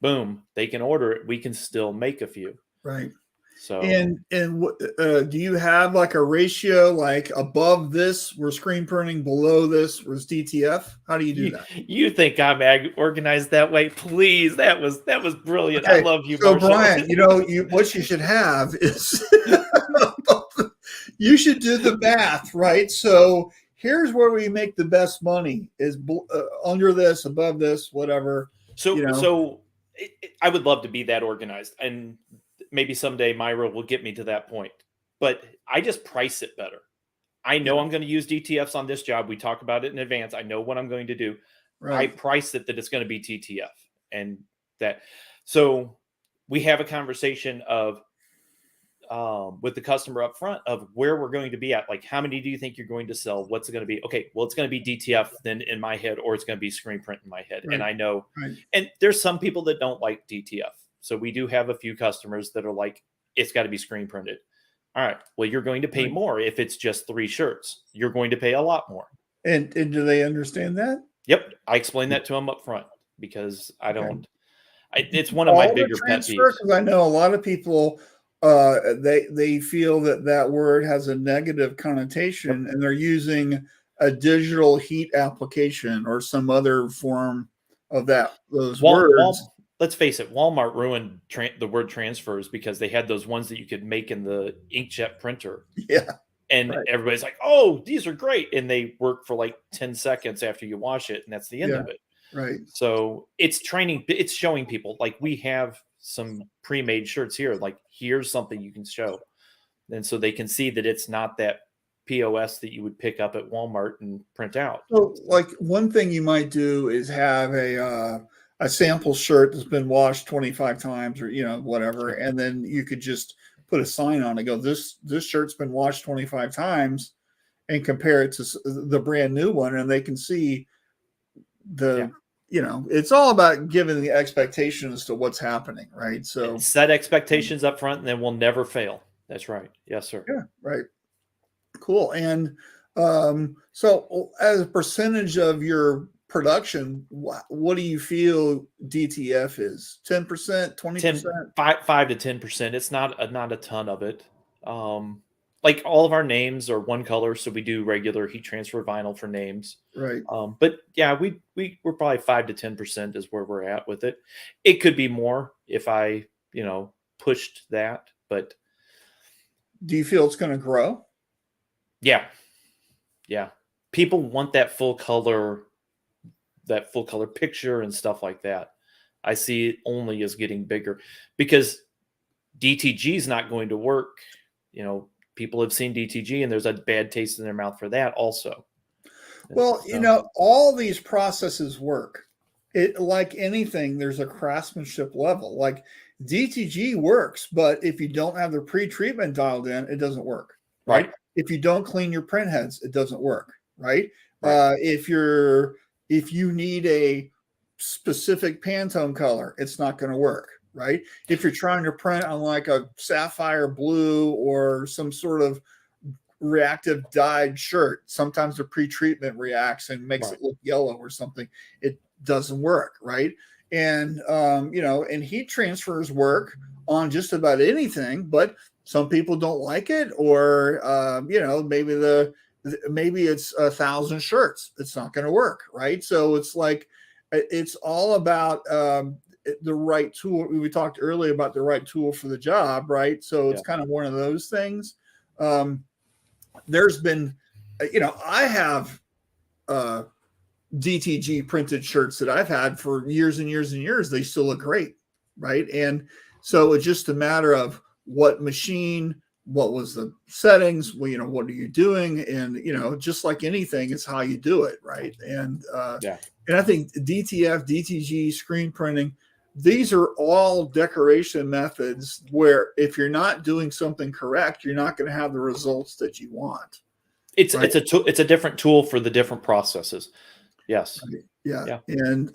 Speaker 2: Boom, they can order it. We can still make a few.
Speaker 1: Right.
Speaker 2: So,
Speaker 1: and do you have like a ratio, like above this we're screen printing, below this was DTF? How do you do that?
Speaker 2: You think I'm organized that way? Please, that was brilliant.
Speaker 1: Okay.
Speaker 2: I love you,
Speaker 1: So
Speaker 2: Marshall.
Speaker 1: Brian, what you should have is you should do the math, right? So here's where we make the best money is under this, above this, whatever.
Speaker 2: So I would love to be that organized, and maybe someday Myra will get me to that point, but I just price it better. I know I'm going to use DTFs on this job. We talk about it in advance. I know what I'm going to do. Right. I price it that it's going to be TTF, and that. So we have a conversation of with the customer up front of where we're going to be at. Like, how many do you think you're going to sell? What's it going to be? Okay, well, it's going to be DTF then in my head, or it's going to be screen print in my head. Right. And I know, and there's some people that don't like DTF. So we do have a few customers that are like, it's got to be screen printed. All right, well, you're going to pay more if it's just 3 shirts. You're going to pay a lot more.
Speaker 1: And do they understand that?
Speaker 2: Yep, I explain that to them up front because I don't. It's one of my bigger pet peeves.
Speaker 1: Because I know a lot of people, they feel that word has a negative connotation, and they're using a digital heat application or some other form of those words.
Speaker 2: Let's face it, Walmart ruined the word transfers because they had those ones that you could make in the inkjet printer.
Speaker 1: Yeah.
Speaker 2: And everybody's like, oh, these are great. And they work for like 10 seconds after you wash it. And that's the end of it.
Speaker 1: Right.
Speaker 2: So it's training. It's showing people, like, we have some pre-made shirts here. Like, here's something you can show. And so they can see that it's not that POS that you would pick up at Walmart and print out.
Speaker 1: So like one thing you might do is have a sample shirt that's been washed 25 times or, whatever. And then you could just put a sign on it, go, this shirt's been washed 25 times, and compare it to the brand new one. And they can see it's all about giving the expectation as to what's happening. Right. So
Speaker 2: set expectations up front and then we'll never fail. That's right. Yes, sir.
Speaker 1: Yeah. Right. Cool. And so as a percentage of your production, what do you feel DTF is? 10%, 20%?
Speaker 2: 5 to 10%. It's not a ton of it. Like, all of our names are one color, so we do regular heat transfer vinyl for names.
Speaker 1: Right.
Speaker 2: But yeah, we're probably 5 to 10% is where we're at with it. It could be more if I, pushed that, but
Speaker 1: do you feel it's going to grow?
Speaker 2: Yeah. Yeah. People want that full color picture and stuff like that. I see it only as getting bigger because DTG is not going to work. People have seen DTG and there's a bad taste in their mouth for that also.
Speaker 1: Well, all these processes work. It, like anything, there's a craftsmanship level. Like DTG works, but if you don't have the pre-treatment dialed in, it doesn't work. Right. If you don't clean your print heads, it doesn't work. Right. If you need a specific Pantone color, it's not going to work, right? If you're trying to print on like a sapphire blue or some sort of reactive dyed shirt, sometimes the pre-treatment reacts and makes it look yellow or something. It doesn't work, right? And, and heat transfers work on just about anything, but some people don't like it, or, maybe it's 1,000 shirts. It's not going to work. Right. So it's like, it's all about the right tool. We talked earlier about the right tool for the job. Right. So it's kind of one of those things. There's been, I have DTG printed shirts that I've had for years and years and years. They still look great. Right. And so it's just a matter of what machine, what was the settings, what are you doing? And, just like anything, it's how you do it. Right. And, and I think DTF, DTG, screen printing, these are all decoration methods where if you're not doing something correct, you're not going to have the results that you want.
Speaker 2: It's a different tool for the different processes. Yes.
Speaker 1: Right. Yeah. And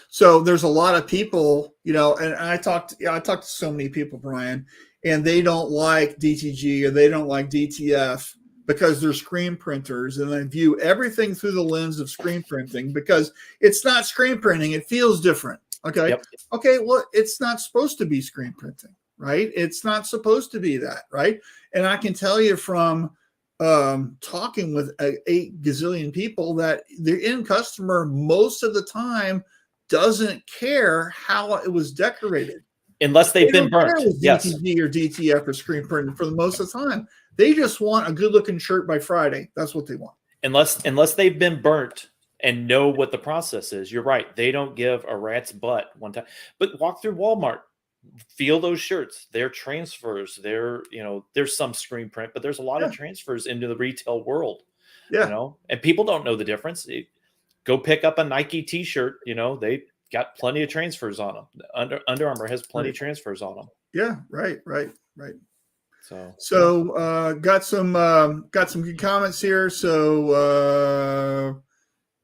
Speaker 1: so there's a lot of people, and I talked to so many people, Brian, and they don't like DTG or they don't like DTF, because they're screen printers and they view everything through the lens of screen printing because it's not screen printing. It feels different. Okay.
Speaker 2: Yep.
Speaker 1: Okay. Well, it's not supposed to be screen printing, right? It's not supposed to be that, right? And I can tell you from talking with 8 gazillion people that the end customer most of the time doesn't care how it was decorated.
Speaker 2: Unless they've been burnt. Yes.
Speaker 1: DTG or DTF or screen printing for the most of the time. They just want a good looking shirt by Friday. That's what they want.
Speaker 2: Unless they've been burnt and know what the process is. You're right. They don't give a rat's butt one time. But walk through Walmart, feel those shirts. They're transfers. They're, there's some screen print, but there's a lot of transfers into the retail world.
Speaker 1: Yeah.
Speaker 2: And people don't know the difference. Go pick up a Nike t-shirt, they got plenty of transfers on them. Under Armour has plenty of transfers on them.
Speaker 1: Yeah, right.
Speaker 2: So
Speaker 1: got some good comments here. So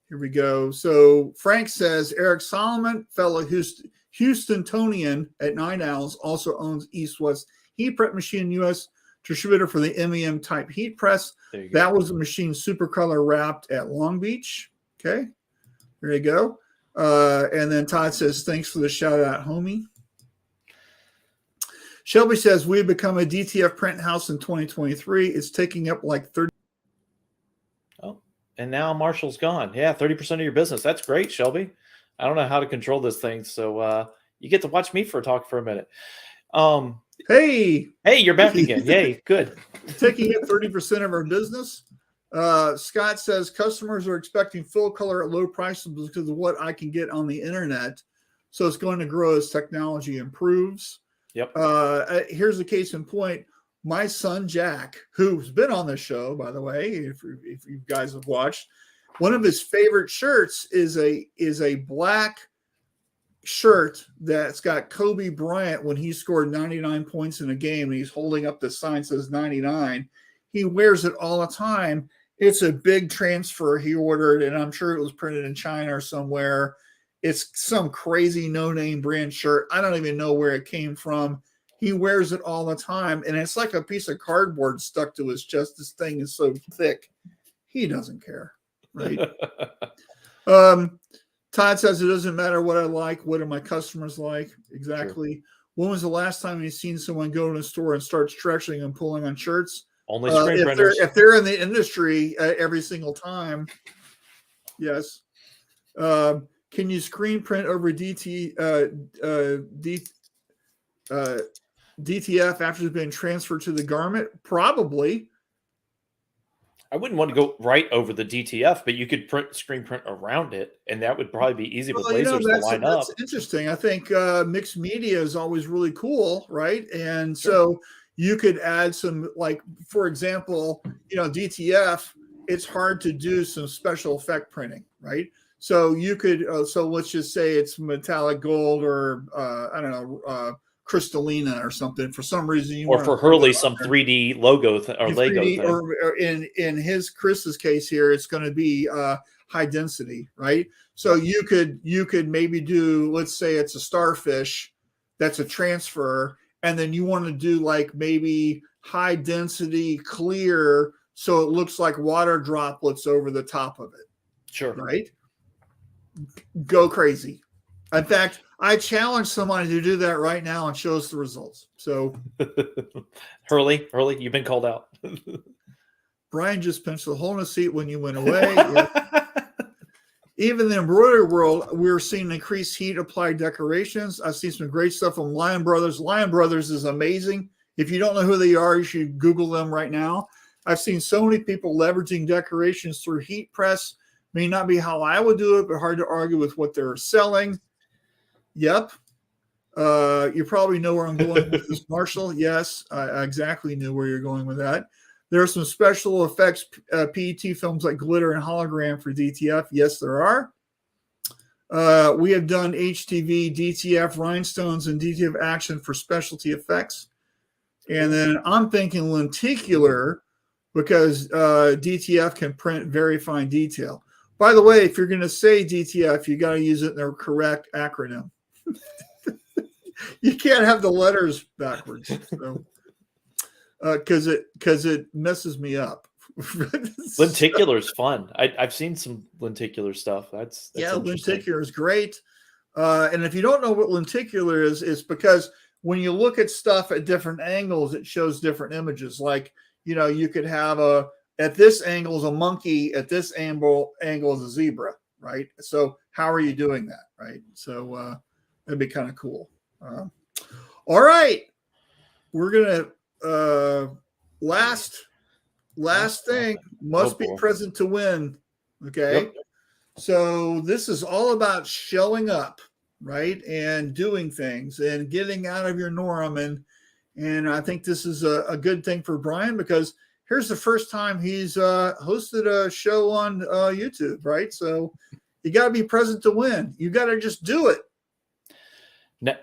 Speaker 1: here we go. So Frank says Eric Solomon, fellow Houstonian at Night Owls, also owns East West Heat Prep Machine US, distributor for the MEM type heat press. That was a machine super color wrapped at Long Beach. Okay, there you go. And then Todd says, thanks for the shout out, homie. Shelby says, we've become a DTF print house in 2023. It's taking up like 30.
Speaker 2: Oh, and now Marshall's gone. Yeah, 30% of your business. That's great, Shelby. I don't know how to control this thing. So you get to watch me for a minute.
Speaker 1: Hey,
Speaker 2: you're back again. Yay, good.
Speaker 1: Taking up 30% of our business. Scott says customers are expecting full color at low prices because of what I can get on the internet. So it's going to grow as technology improves.
Speaker 2: Yep.
Speaker 1: Here's the case in point. My son, Jack, who's been on this show, by the way, if you guys have watched, one of his favorite shirts is a black shirt that's got Kobe Bryant when he scored 99 points in a game. And he's holding up the sign that says 99. He wears it all the time. It's a big transfer he ordered, and I'm sure it was printed in China or somewhere. It's some crazy no-name brand shirt. I don't even know where it came from. He wears it all the time, and it's like a piece of cardboard stuck to his chest. This thing is so thick. He doesn't care, right? Todd says it doesn't matter what I like. What do my customers like? Exactly. Sure. When was the last time you've seen someone go to a store and start stretching and pulling on shirts?
Speaker 2: Only screen printers.
Speaker 1: If they're in the industry every single time, yes. Can you screen print over DTF after it's been transferred to the garment? Probably.
Speaker 2: I wouldn't want to go right over the DTF, but you could screen print around it, and that would probably be easy with lasers to line up.
Speaker 1: That's interesting. I think mixed media is always really cool, right? And so you could add some, like, for example, DTF, it's hard to do some special effect printing, right? So you could, so let's just say it's metallic gold or, I don't know, Crystallina or something. For some reason,
Speaker 2: or for Hurleys, some 3D logo or Lego
Speaker 1: 3D, thing. Or in Chris's case here, it's going to be high density, right? So you could maybe do, let's say it's a starfish, that's a transfer, and then you want to do like maybe high density clear, so it looks like water droplets over the top of it.
Speaker 2: Sure.
Speaker 1: Right? Go crazy. In fact, I challenge somebody to do that right now and show us the results. So
Speaker 2: Hurley, you've been called out.
Speaker 1: Brian just pinched the hole in the seat when you went away. Even in the embroidery world, we're seeing increased heat applied decorations. I've seen some great stuff from Lion Brothers. Lion Brothers is amazing. If you don't know who they are, you should Google them right now. I've seen so many people leveraging decorations through heat press. May not be how I would do it, but hard to argue with what they're selling. Yep. You probably know where I'm going with this, Marshall. Yes, I exactly knew where you're going with that. There are some special effects PET films like glitter and hologram for DTF. Yes, there are. We have done HTV, DTF, rhinestones, and DTF action for specialty effects. And then I'm thinking lenticular because DTF can print very fine detail. By the way, if you're going to say DTF, you got to use it in the correct acronym. You can't have the letters backwards, because it messes me up.
Speaker 2: Lenticular is fun. I've seen some lenticular stuff. That's
Speaker 1: yeah,
Speaker 2: interesting.
Speaker 1: lenticular is great. And if you don't know what lenticular is, it's because when you look at stuff at different angles, it shows different images. Like, you could have at this angle is a monkey, at this angle is a zebra, right? So how are you doing that, right? So that'd be kind of cool. All right. We're going to, last thing, must be present to win. Okay.
Speaker 2: Yep.
Speaker 1: So this is all about showing up, right? And doing things and getting out of your norm. And I think this is a good thing for Brian, because here's the first time he's hosted a show on YouTube, right? So you got to be present to win. You got to just do it.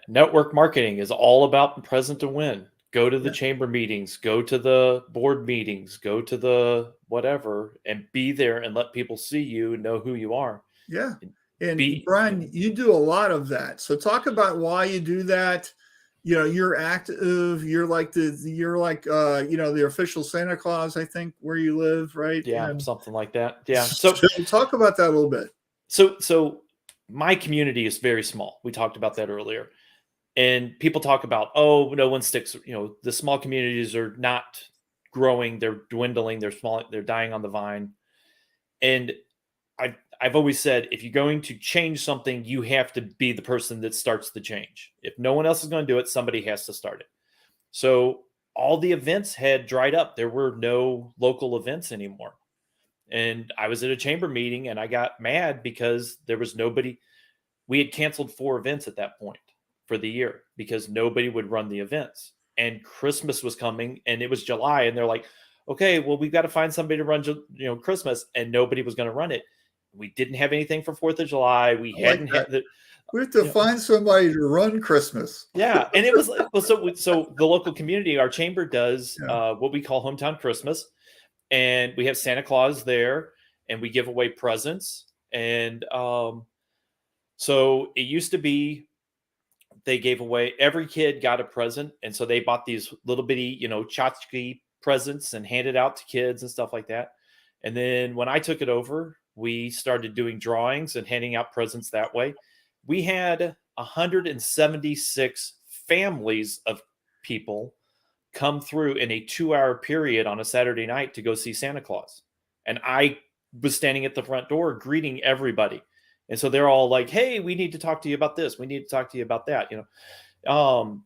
Speaker 2: Network marketing is all about present to win. Go to the chamber meetings, go to the board meetings, go to the whatever, and be there and let people see you and know who you are.
Speaker 1: Yeah. And Brian, you do a lot of that. So talk about why you do that. You're active. You're like the official Santa Claus, I think, where you live, right?
Speaker 2: Yeah,
Speaker 1: and
Speaker 2: something like that. Yeah. So
Speaker 1: talk about that a little bit.
Speaker 2: So my community is very small. We talked about that earlier. And people talk about, oh, no one sticks. The small communities are not growing. They're dwindling. They're small. They're dying on the vine. And I've always said, if you're going to change something, you have to be the person that starts the change. If no one else is going to do it, somebody has to start it. So all the events had dried up. There were no local events anymore. And I was at a chamber meeting and I got mad because there was nobody. We had canceled 4 events at that point for the year because nobody would run the events. And Christmas was coming and it was July. And they're like, okay, well, we've got to find somebody to run, Christmas. And nobody was going to run it. We didn't have anything for 4th of July. We hadn't had the.
Speaker 1: We have to find somebody to run Christmas.
Speaker 2: Yeah. And it was so the local community, our chamber does what we call hometown Christmas. And we have Santa Claus there and we give away presents. And so it used to be they gave away, every kid got a present. And so they bought these little bitty, tchotchke presents and handed out to kids and stuff like that. And then when I took it over, we started doing drawings and handing out presents that way. We had 176 families of people come through in a 2-hour period on a Saturday night to go see Santa Claus. And I was standing at the front door greeting everybody. And so they're all like, hey, we need to talk to you about this. We need to talk to you about that.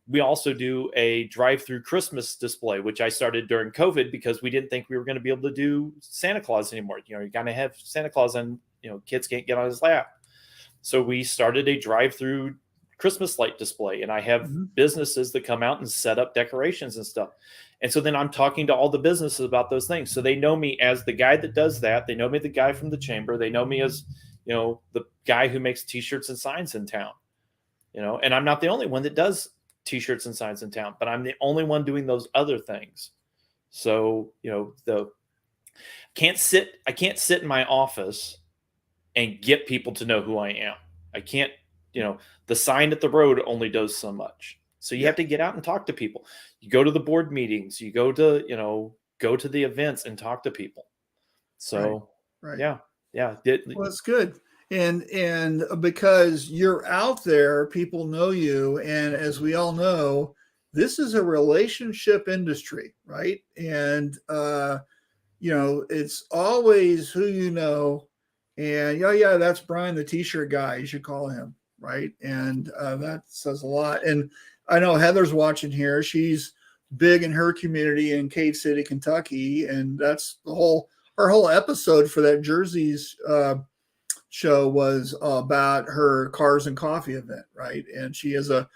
Speaker 2: We also do a drive-through Christmas display, which I started during COVID because we didn't think we were going to be able to do Santa Claus anymore. You're going to have Santa Claus and, kids can't get on his lap. So we started a drive-through Christmas light display, and I have businesses that come out and set up decorations and stuff. And so then I'm talking to all the businesses about those things. So they know me as the guy that does that. They know me, the guy from the chamber. They know me as, the guy who makes t-shirts and signs in town, and I'm not the only one that does t-shirts and signs in town, but I'm the only one doing those other things. So, I can't sit in my office and get people to know who I am. I can't, the sign at the road only does so much. So you have to get out and talk to people. You go to the board meetings, you go to the events and talk to people. So,
Speaker 1: right.
Speaker 2: Yeah.
Speaker 1: Well, that's good. And because you're out there, people know you. And as we all know, this is a relationship industry, right? And, it's always who you know. And that's Brian, the t-shirt guy. You should call him, right? And that says a lot. And I know Heather's watching here. She's big in her community in Cave City, Kentucky. And that's her whole episode for that Jerseys show was about her Cars and Coffee event, right? And she has a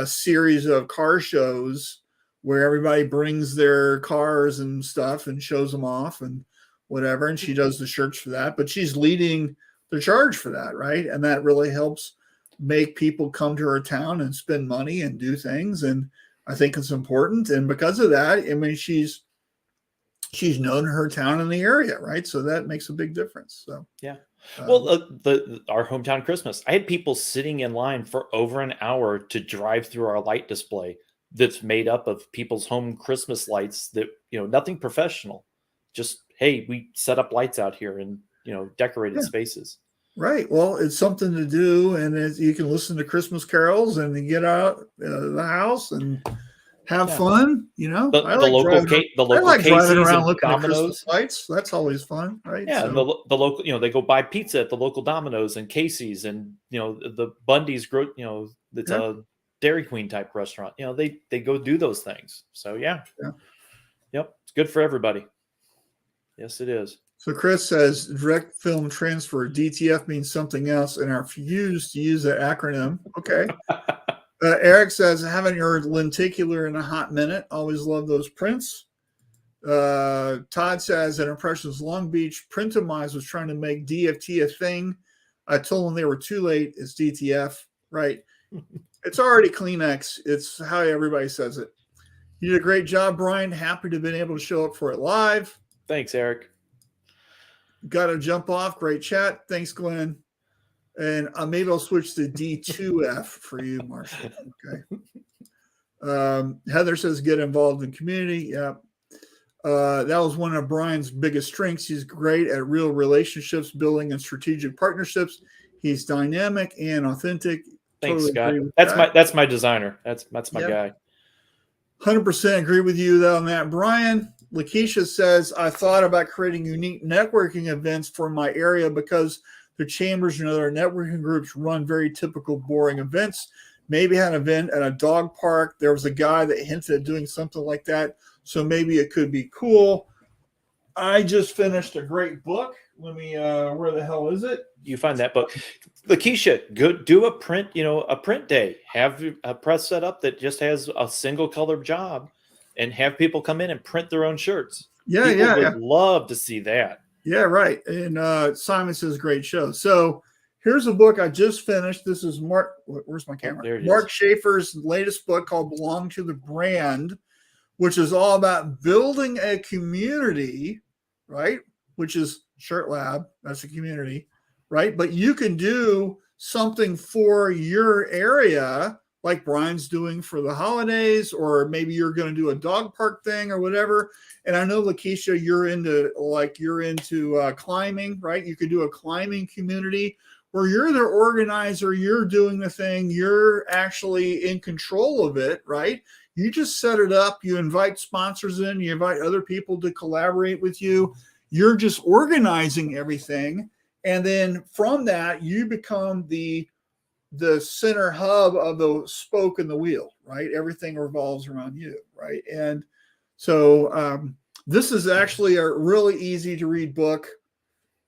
Speaker 1: series of car shows where everybody brings their cars and stuff and shows them off and whatever. And she does the shirts for that, but she's leading the charge for that, right? And that really helps make people come to her town and spend money and do things. And I think it's important. And because of that, I mean, she's known her town in the area, right? So that makes a big difference. So
Speaker 2: yeah. Well, our hometown Christmas, I had people sitting in line for over an hour to drive through our light display that's made up of people's home Christmas lights that, nothing professional, just hey, we set up lights out here and, decorated
Speaker 1: Yeah.
Speaker 2: spaces.
Speaker 1: Right. Well, it's something to do, and you can listen to Christmas carols and you get out the house and have fun.
Speaker 2: The
Speaker 1: I
Speaker 2: local
Speaker 1: like driving
Speaker 2: Casey's
Speaker 1: around
Speaker 2: and
Speaker 1: looking at Christmas
Speaker 2: Domino's.
Speaker 1: lights. That's always fun, right?
Speaker 2: Yeah, and the local, they go buy pizza at the local Domino's and Casey's, and the Bundy's, it's a Dairy Queen type restaurant. They go do those things. So yep, it's good for everybody. Yes, it is.
Speaker 1: So Chris says direct film transfer, DTF means something else and are refused to use that acronym. Okay. Eric says, I haven't heard lenticular in a hot minute. Always love those prints. Todd says, at Impressions Long Beach, Printomize was trying to make DFT a thing. I told them they were too late. It's DTF, right? It's already Kleenex. It's how everybody says it. You did a great job, Brian. Happy to have been able to show up for it live.
Speaker 2: Thanks, Eric.
Speaker 1: Got to jump off. Great chat. Thanks, Glenn. And maybe I'll switch to D2F for you, Marshall. Okay. Heather says, get involved in community. Yeah. That was one of Brian's biggest strengths. He's great at real relationships, building and strategic partnerships. He's dynamic and authentic.
Speaker 2: Thanks,
Speaker 1: totally
Speaker 2: Scott. That's my designer. That's my guy.
Speaker 1: 100% agree with you on that, Brian. Lakeisha says, I thought about creating unique networking events for my area because the chambers and other networking groups run very typical boring events. Maybe had an event at a dog park. There was a guy that hinted at doing something like that. So maybe it could be cool. I just finished a great book. Let me, where the hell is it?
Speaker 2: You find that book. Lakeisha, go do a print, a print day. Have a press set up that just has a single color job and have people come in and print their own shirts. People would love to see that. Yeah,
Speaker 1: right. And Simon says, great show. So here's a book I just finished. This is Mark. Where's my camera? Mark Schaefer's latest book called Belong to the Brand, which is all about building a community, right? Which is Shirt Lab. That's a community, right? But you can do something for your area, like Brian's doing for the holidays, or maybe you're going to do a dog park thing or whatever. And I know, Lakeisha, you're into climbing, right? You could do a climbing community where you're the organizer, you're doing the thing, you're actually in control of it, right? You just set it up, you invite sponsors in, you invite other people to collaborate with you. You're just organizing everything. And then from that, you become the center hub of the spoke in the wheel, right? Everything revolves around you, right? And so this is actually a really easy to read book.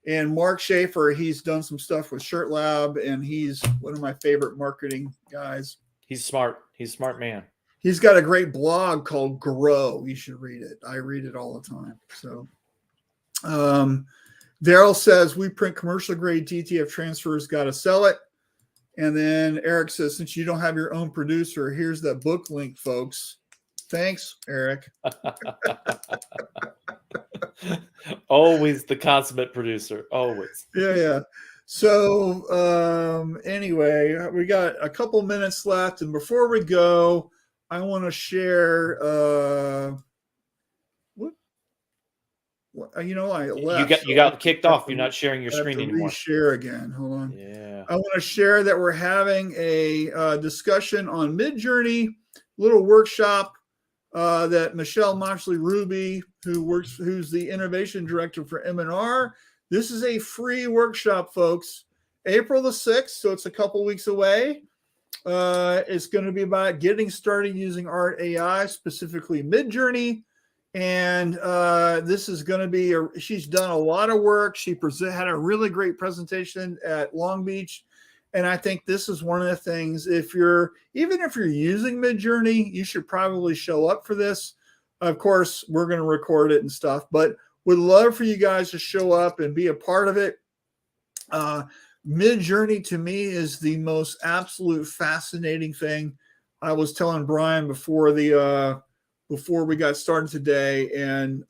Speaker 1: And Mark Schaefer, he's done some stuff with Shirt Lab, and he's one of my favorite marketing guys.
Speaker 2: He's smart. He's a smart man.
Speaker 1: He's got a great blog called Grow. You should read it. I read it all the time. So Daryl says, we print commercial grade DTF transfers, got to sell it. And then Eric says, since you don't have your own producer, here's that book link, folks. Thanks, Eric.
Speaker 2: Always the consummate producer. Always.
Speaker 1: Yeah. So anyway, we got a couple minutes left. And before we go, I want to share I left.
Speaker 2: You got kicked off. You're not sharing your screen anymore.
Speaker 1: Share again. Hold on.
Speaker 2: Yeah.
Speaker 1: I want to share that we're having a discussion on Midjourney, little workshop that Michelle Moxley Ruby, who's the innovation director for M&R. This is a free workshop, folks. April the 6th, so it's a couple weeks away. It's going to be about getting started using Art AI, specifically Midjourney. And this is going to be, she's done a lot of work. She had a really great presentation at Long Beach. And I think this is one of the things, even if you're using Midjourney, you should probably show up for this. Of course, we're going to record it and stuff, but would love for you guys to show up and be a part of it. Midjourney to me is the most absolute fascinating thing. I was telling Brian before we got started today, and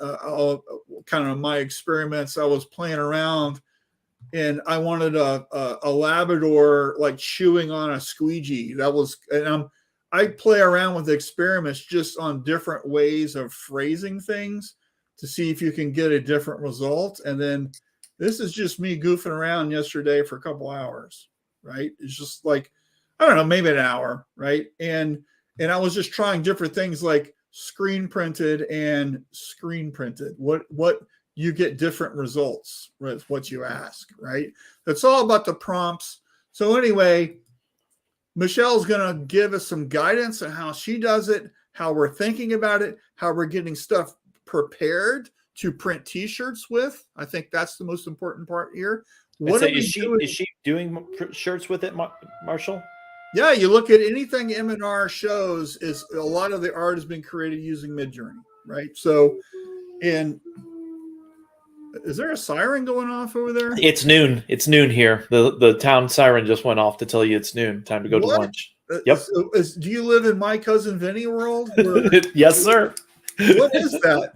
Speaker 1: kind of my experiments, I was playing around and I wanted a Labrador like chewing on a squeegee. I play around with experiments just on different ways of phrasing things to see if you can get a different result. And then this is just me goofing around yesterday for a couple hours, right? It's just like, I don't know, maybe an hour, right? And I was just trying different things like screen printed and screen printed. What you get different results with what you ask, right? It's all about the prompts. So anyway, Michelle's going to give us some guidance on how she does it, how we're thinking about it, how we're getting stuff prepared to print T-shirts with. I think that's the most important part here. What
Speaker 2: is she doing shirts with it, Marshall?
Speaker 1: Yeah, you look at anything M&R shows, is a lot of the art has been created using Midjourney, right? So, and is there a siren going off over there?
Speaker 2: It's noon. It's noon here. The town siren just went off to tell you it's noon. Time to go to lunch. Yep.
Speaker 1: So do you live in My Cousin Vinny world?
Speaker 2: Yes, sir.
Speaker 1: What is that?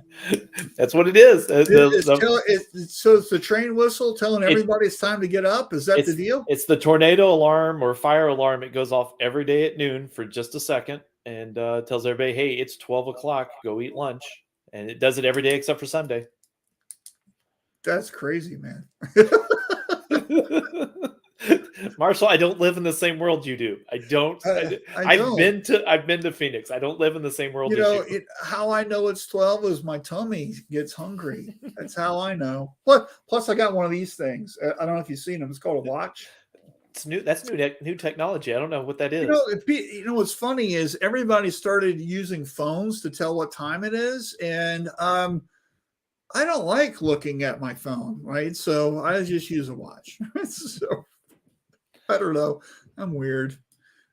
Speaker 2: That's what it is.
Speaker 1: So it's the train whistle telling everybody it's time to get up? Is that the deal?
Speaker 2: It's the tornado alarm or fire alarm. It goes off every day at noon for just a second and tells everybody, hey, it's 12 o'clock. Go eat lunch. And it does it every day except for Sunday.
Speaker 1: That's crazy, man.
Speaker 2: Marshall, I don't live in the same world you do. I don't. I've been to Phoenix. I don't live in the same world as you.
Speaker 1: How I know it's 12 is my tummy gets hungry. That's how I know. Plus, I got one of these things. I don't know if you've seen them. It's called a watch.
Speaker 2: It's new. That's new technology. I don't know what that is.
Speaker 1: What's funny is everybody started using phones to tell what time it is, and I don't like looking at my phone, right? So I just use a watch. So I don't know. I'm weird.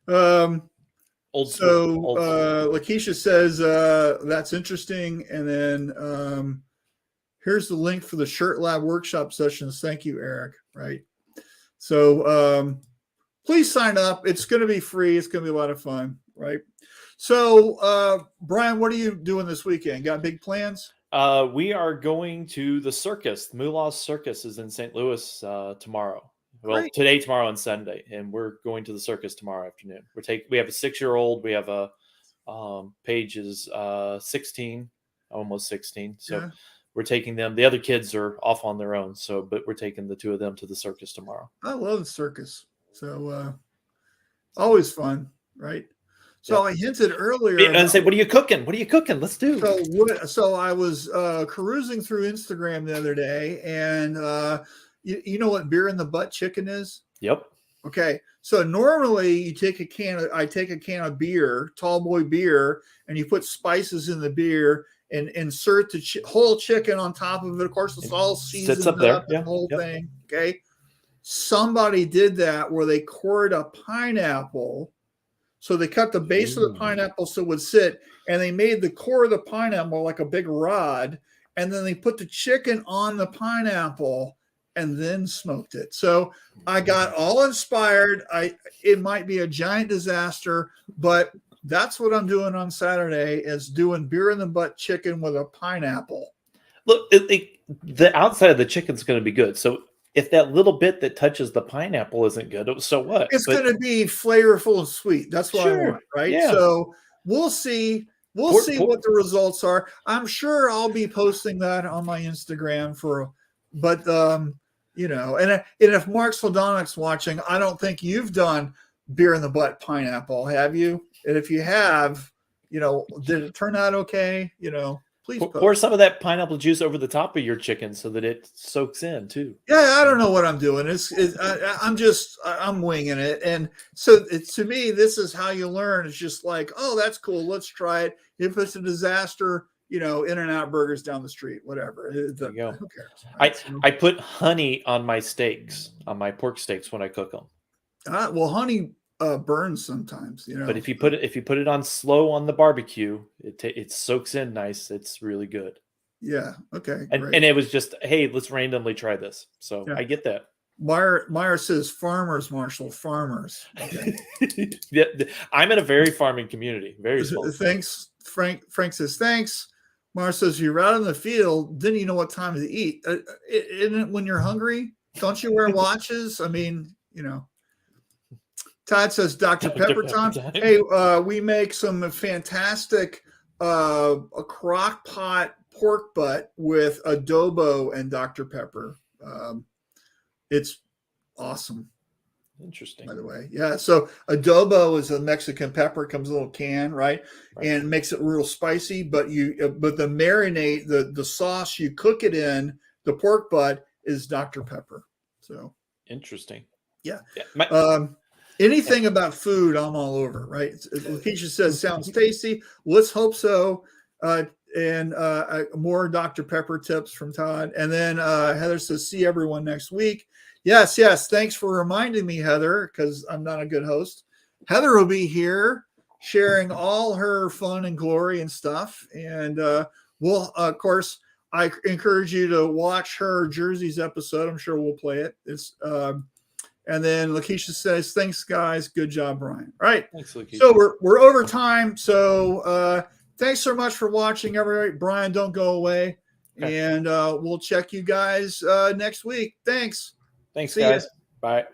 Speaker 2: Old school.
Speaker 1: Lakeisha says that's interesting. And then here's the link for the Shirt Lab workshop sessions. Thank you, Eric. Right. So please sign up. It's going to be free. It's going to be a lot of fun. Right. So Brian, what are you doing this weekend? Got big plans?
Speaker 2: We are going to the circus. Moulah's Circus is in St. Louis tomorrow. Well,
Speaker 1: Great.
Speaker 2: Today, tomorrow, and Sunday, and we're going to the circus tomorrow afternoon. We have a 6-year-old. We have a Paige is 16, almost 16. So we're taking them. The other kids are off on their own. But we're taking the two of them to the circus tomorrow.
Speaker 1: I love the circus. So always fun, right? So I hinted earlier.
Speaker 2: And say, what are you cooking? What are you cooking? Let's do.
Speaker 1: So I was perusing through Instagram the other day, and you know what beer in the butt chicken is?
Speaker 2: Yep.
Speaker 1: Okay. So normally I take a can of beer, tall boy beer, and you put spices in the beer and insert the whole chicken on top of it. Of course, it's all seasoned
Speaker 2: sits up there.
Speaker 1: The whole thing. Okay. Somebody did that where they cored a pineapple. So they cut the base of the pineapple so it would sit, and they made the core of the pineapple like a big rod, and then they put the chicken on the pineapple and then smoked it. So I got all inspired. It might be a giant disaster, but that's what I'm doing on Saturday, is doing beer in the butt chicken with a pineapple.
Speaker 2: Look, the outside of the chicken's going to be good. So if that little bit that touches the pineapple isn't good, so what?
Speaker 1: It's going to be flavorful and sweet. That's what I want, right? Yeah. So we'll see. We'll see what the results are. I'm sure I'll be posting that on my Instagram and if Mark Slodonic's watching, I don't think you've done beer in the butt pineapple, have you? And if you have, did it turn out okay? Please
Speaker 2: pour some of that pineapple juice over the top of your chicken so that it soaks in too.
Speaker 1: Yeah, I don't know what I'm doing. I'm winging it. And so to me, this is how you learn. It's just like, oh, that's cool. Let's try it. If it's a disaster, In-N-Out Burgers down the street, whatever. Who cares?
Speaker 2: Right? I put honey on my steaks, on my pork steaks when I cook them.
Speaker 1: Well, honey burns sometimes,
Speaker 2: But if you put it on slow on the barbecue, it soaks in nice. It's really good. Yeah. Okay. And it was just, hey, let's randomly try this. So I get that.
Speaker 1: Meyer says farmers, Marshall, farmers. Okay.
Speaker 2: Yeah, I'm in a very farming community. Very small.
Speaker 1: Thanks, Frank. Frank says thanks. Mara says, you're out in the field, then you know what time to eat. Isn't it when you're hungry? Don't you wear watches? I mean, Todd says, Dr. Pepper time. Hey, we make some fantastic a crock pot pork butt with adobo and Dr. Pepper. It's awesome.
Speaker 2: Interesting.
Speaker 1: By the way, yeah. So adobo is a Mexican pepper, comes in a little can, right? And makes it real spicy. But the marinade, the sauce you cook it in, the pork butt is Dr. Pepper. So
Speaker 2: interesting.
Speaker 1: Yeah. Anything about food, I'm all over, right? Lakeisha says sounds tasty. Let's hope so. And more Dr. Pepper tips from Todd. And then Heather says, see everyone next week. Yes. Thanks for reminding me, Heather, because I'm not a good host. Heather will be here sharing all her fun and glory and stuff. And we'll, of course, I encourage you to watch her Jerseys episode. I'm sure we'll play it. It's and then Lakeisha says, thanks, guys. Good job, Brian. All right.
Speaker 2: Thanks, Lakeisha.
Speaker 1: So we're over time. So thanks so much for watching, everybody. Brian, don't go away. Okay. And we'll check you guys next week. Thanks.
Speaker 2: Thanks,
Speaker 1: See
Speaker 2: guys.
Speaker 1: ya.
Speaker 2: Bye.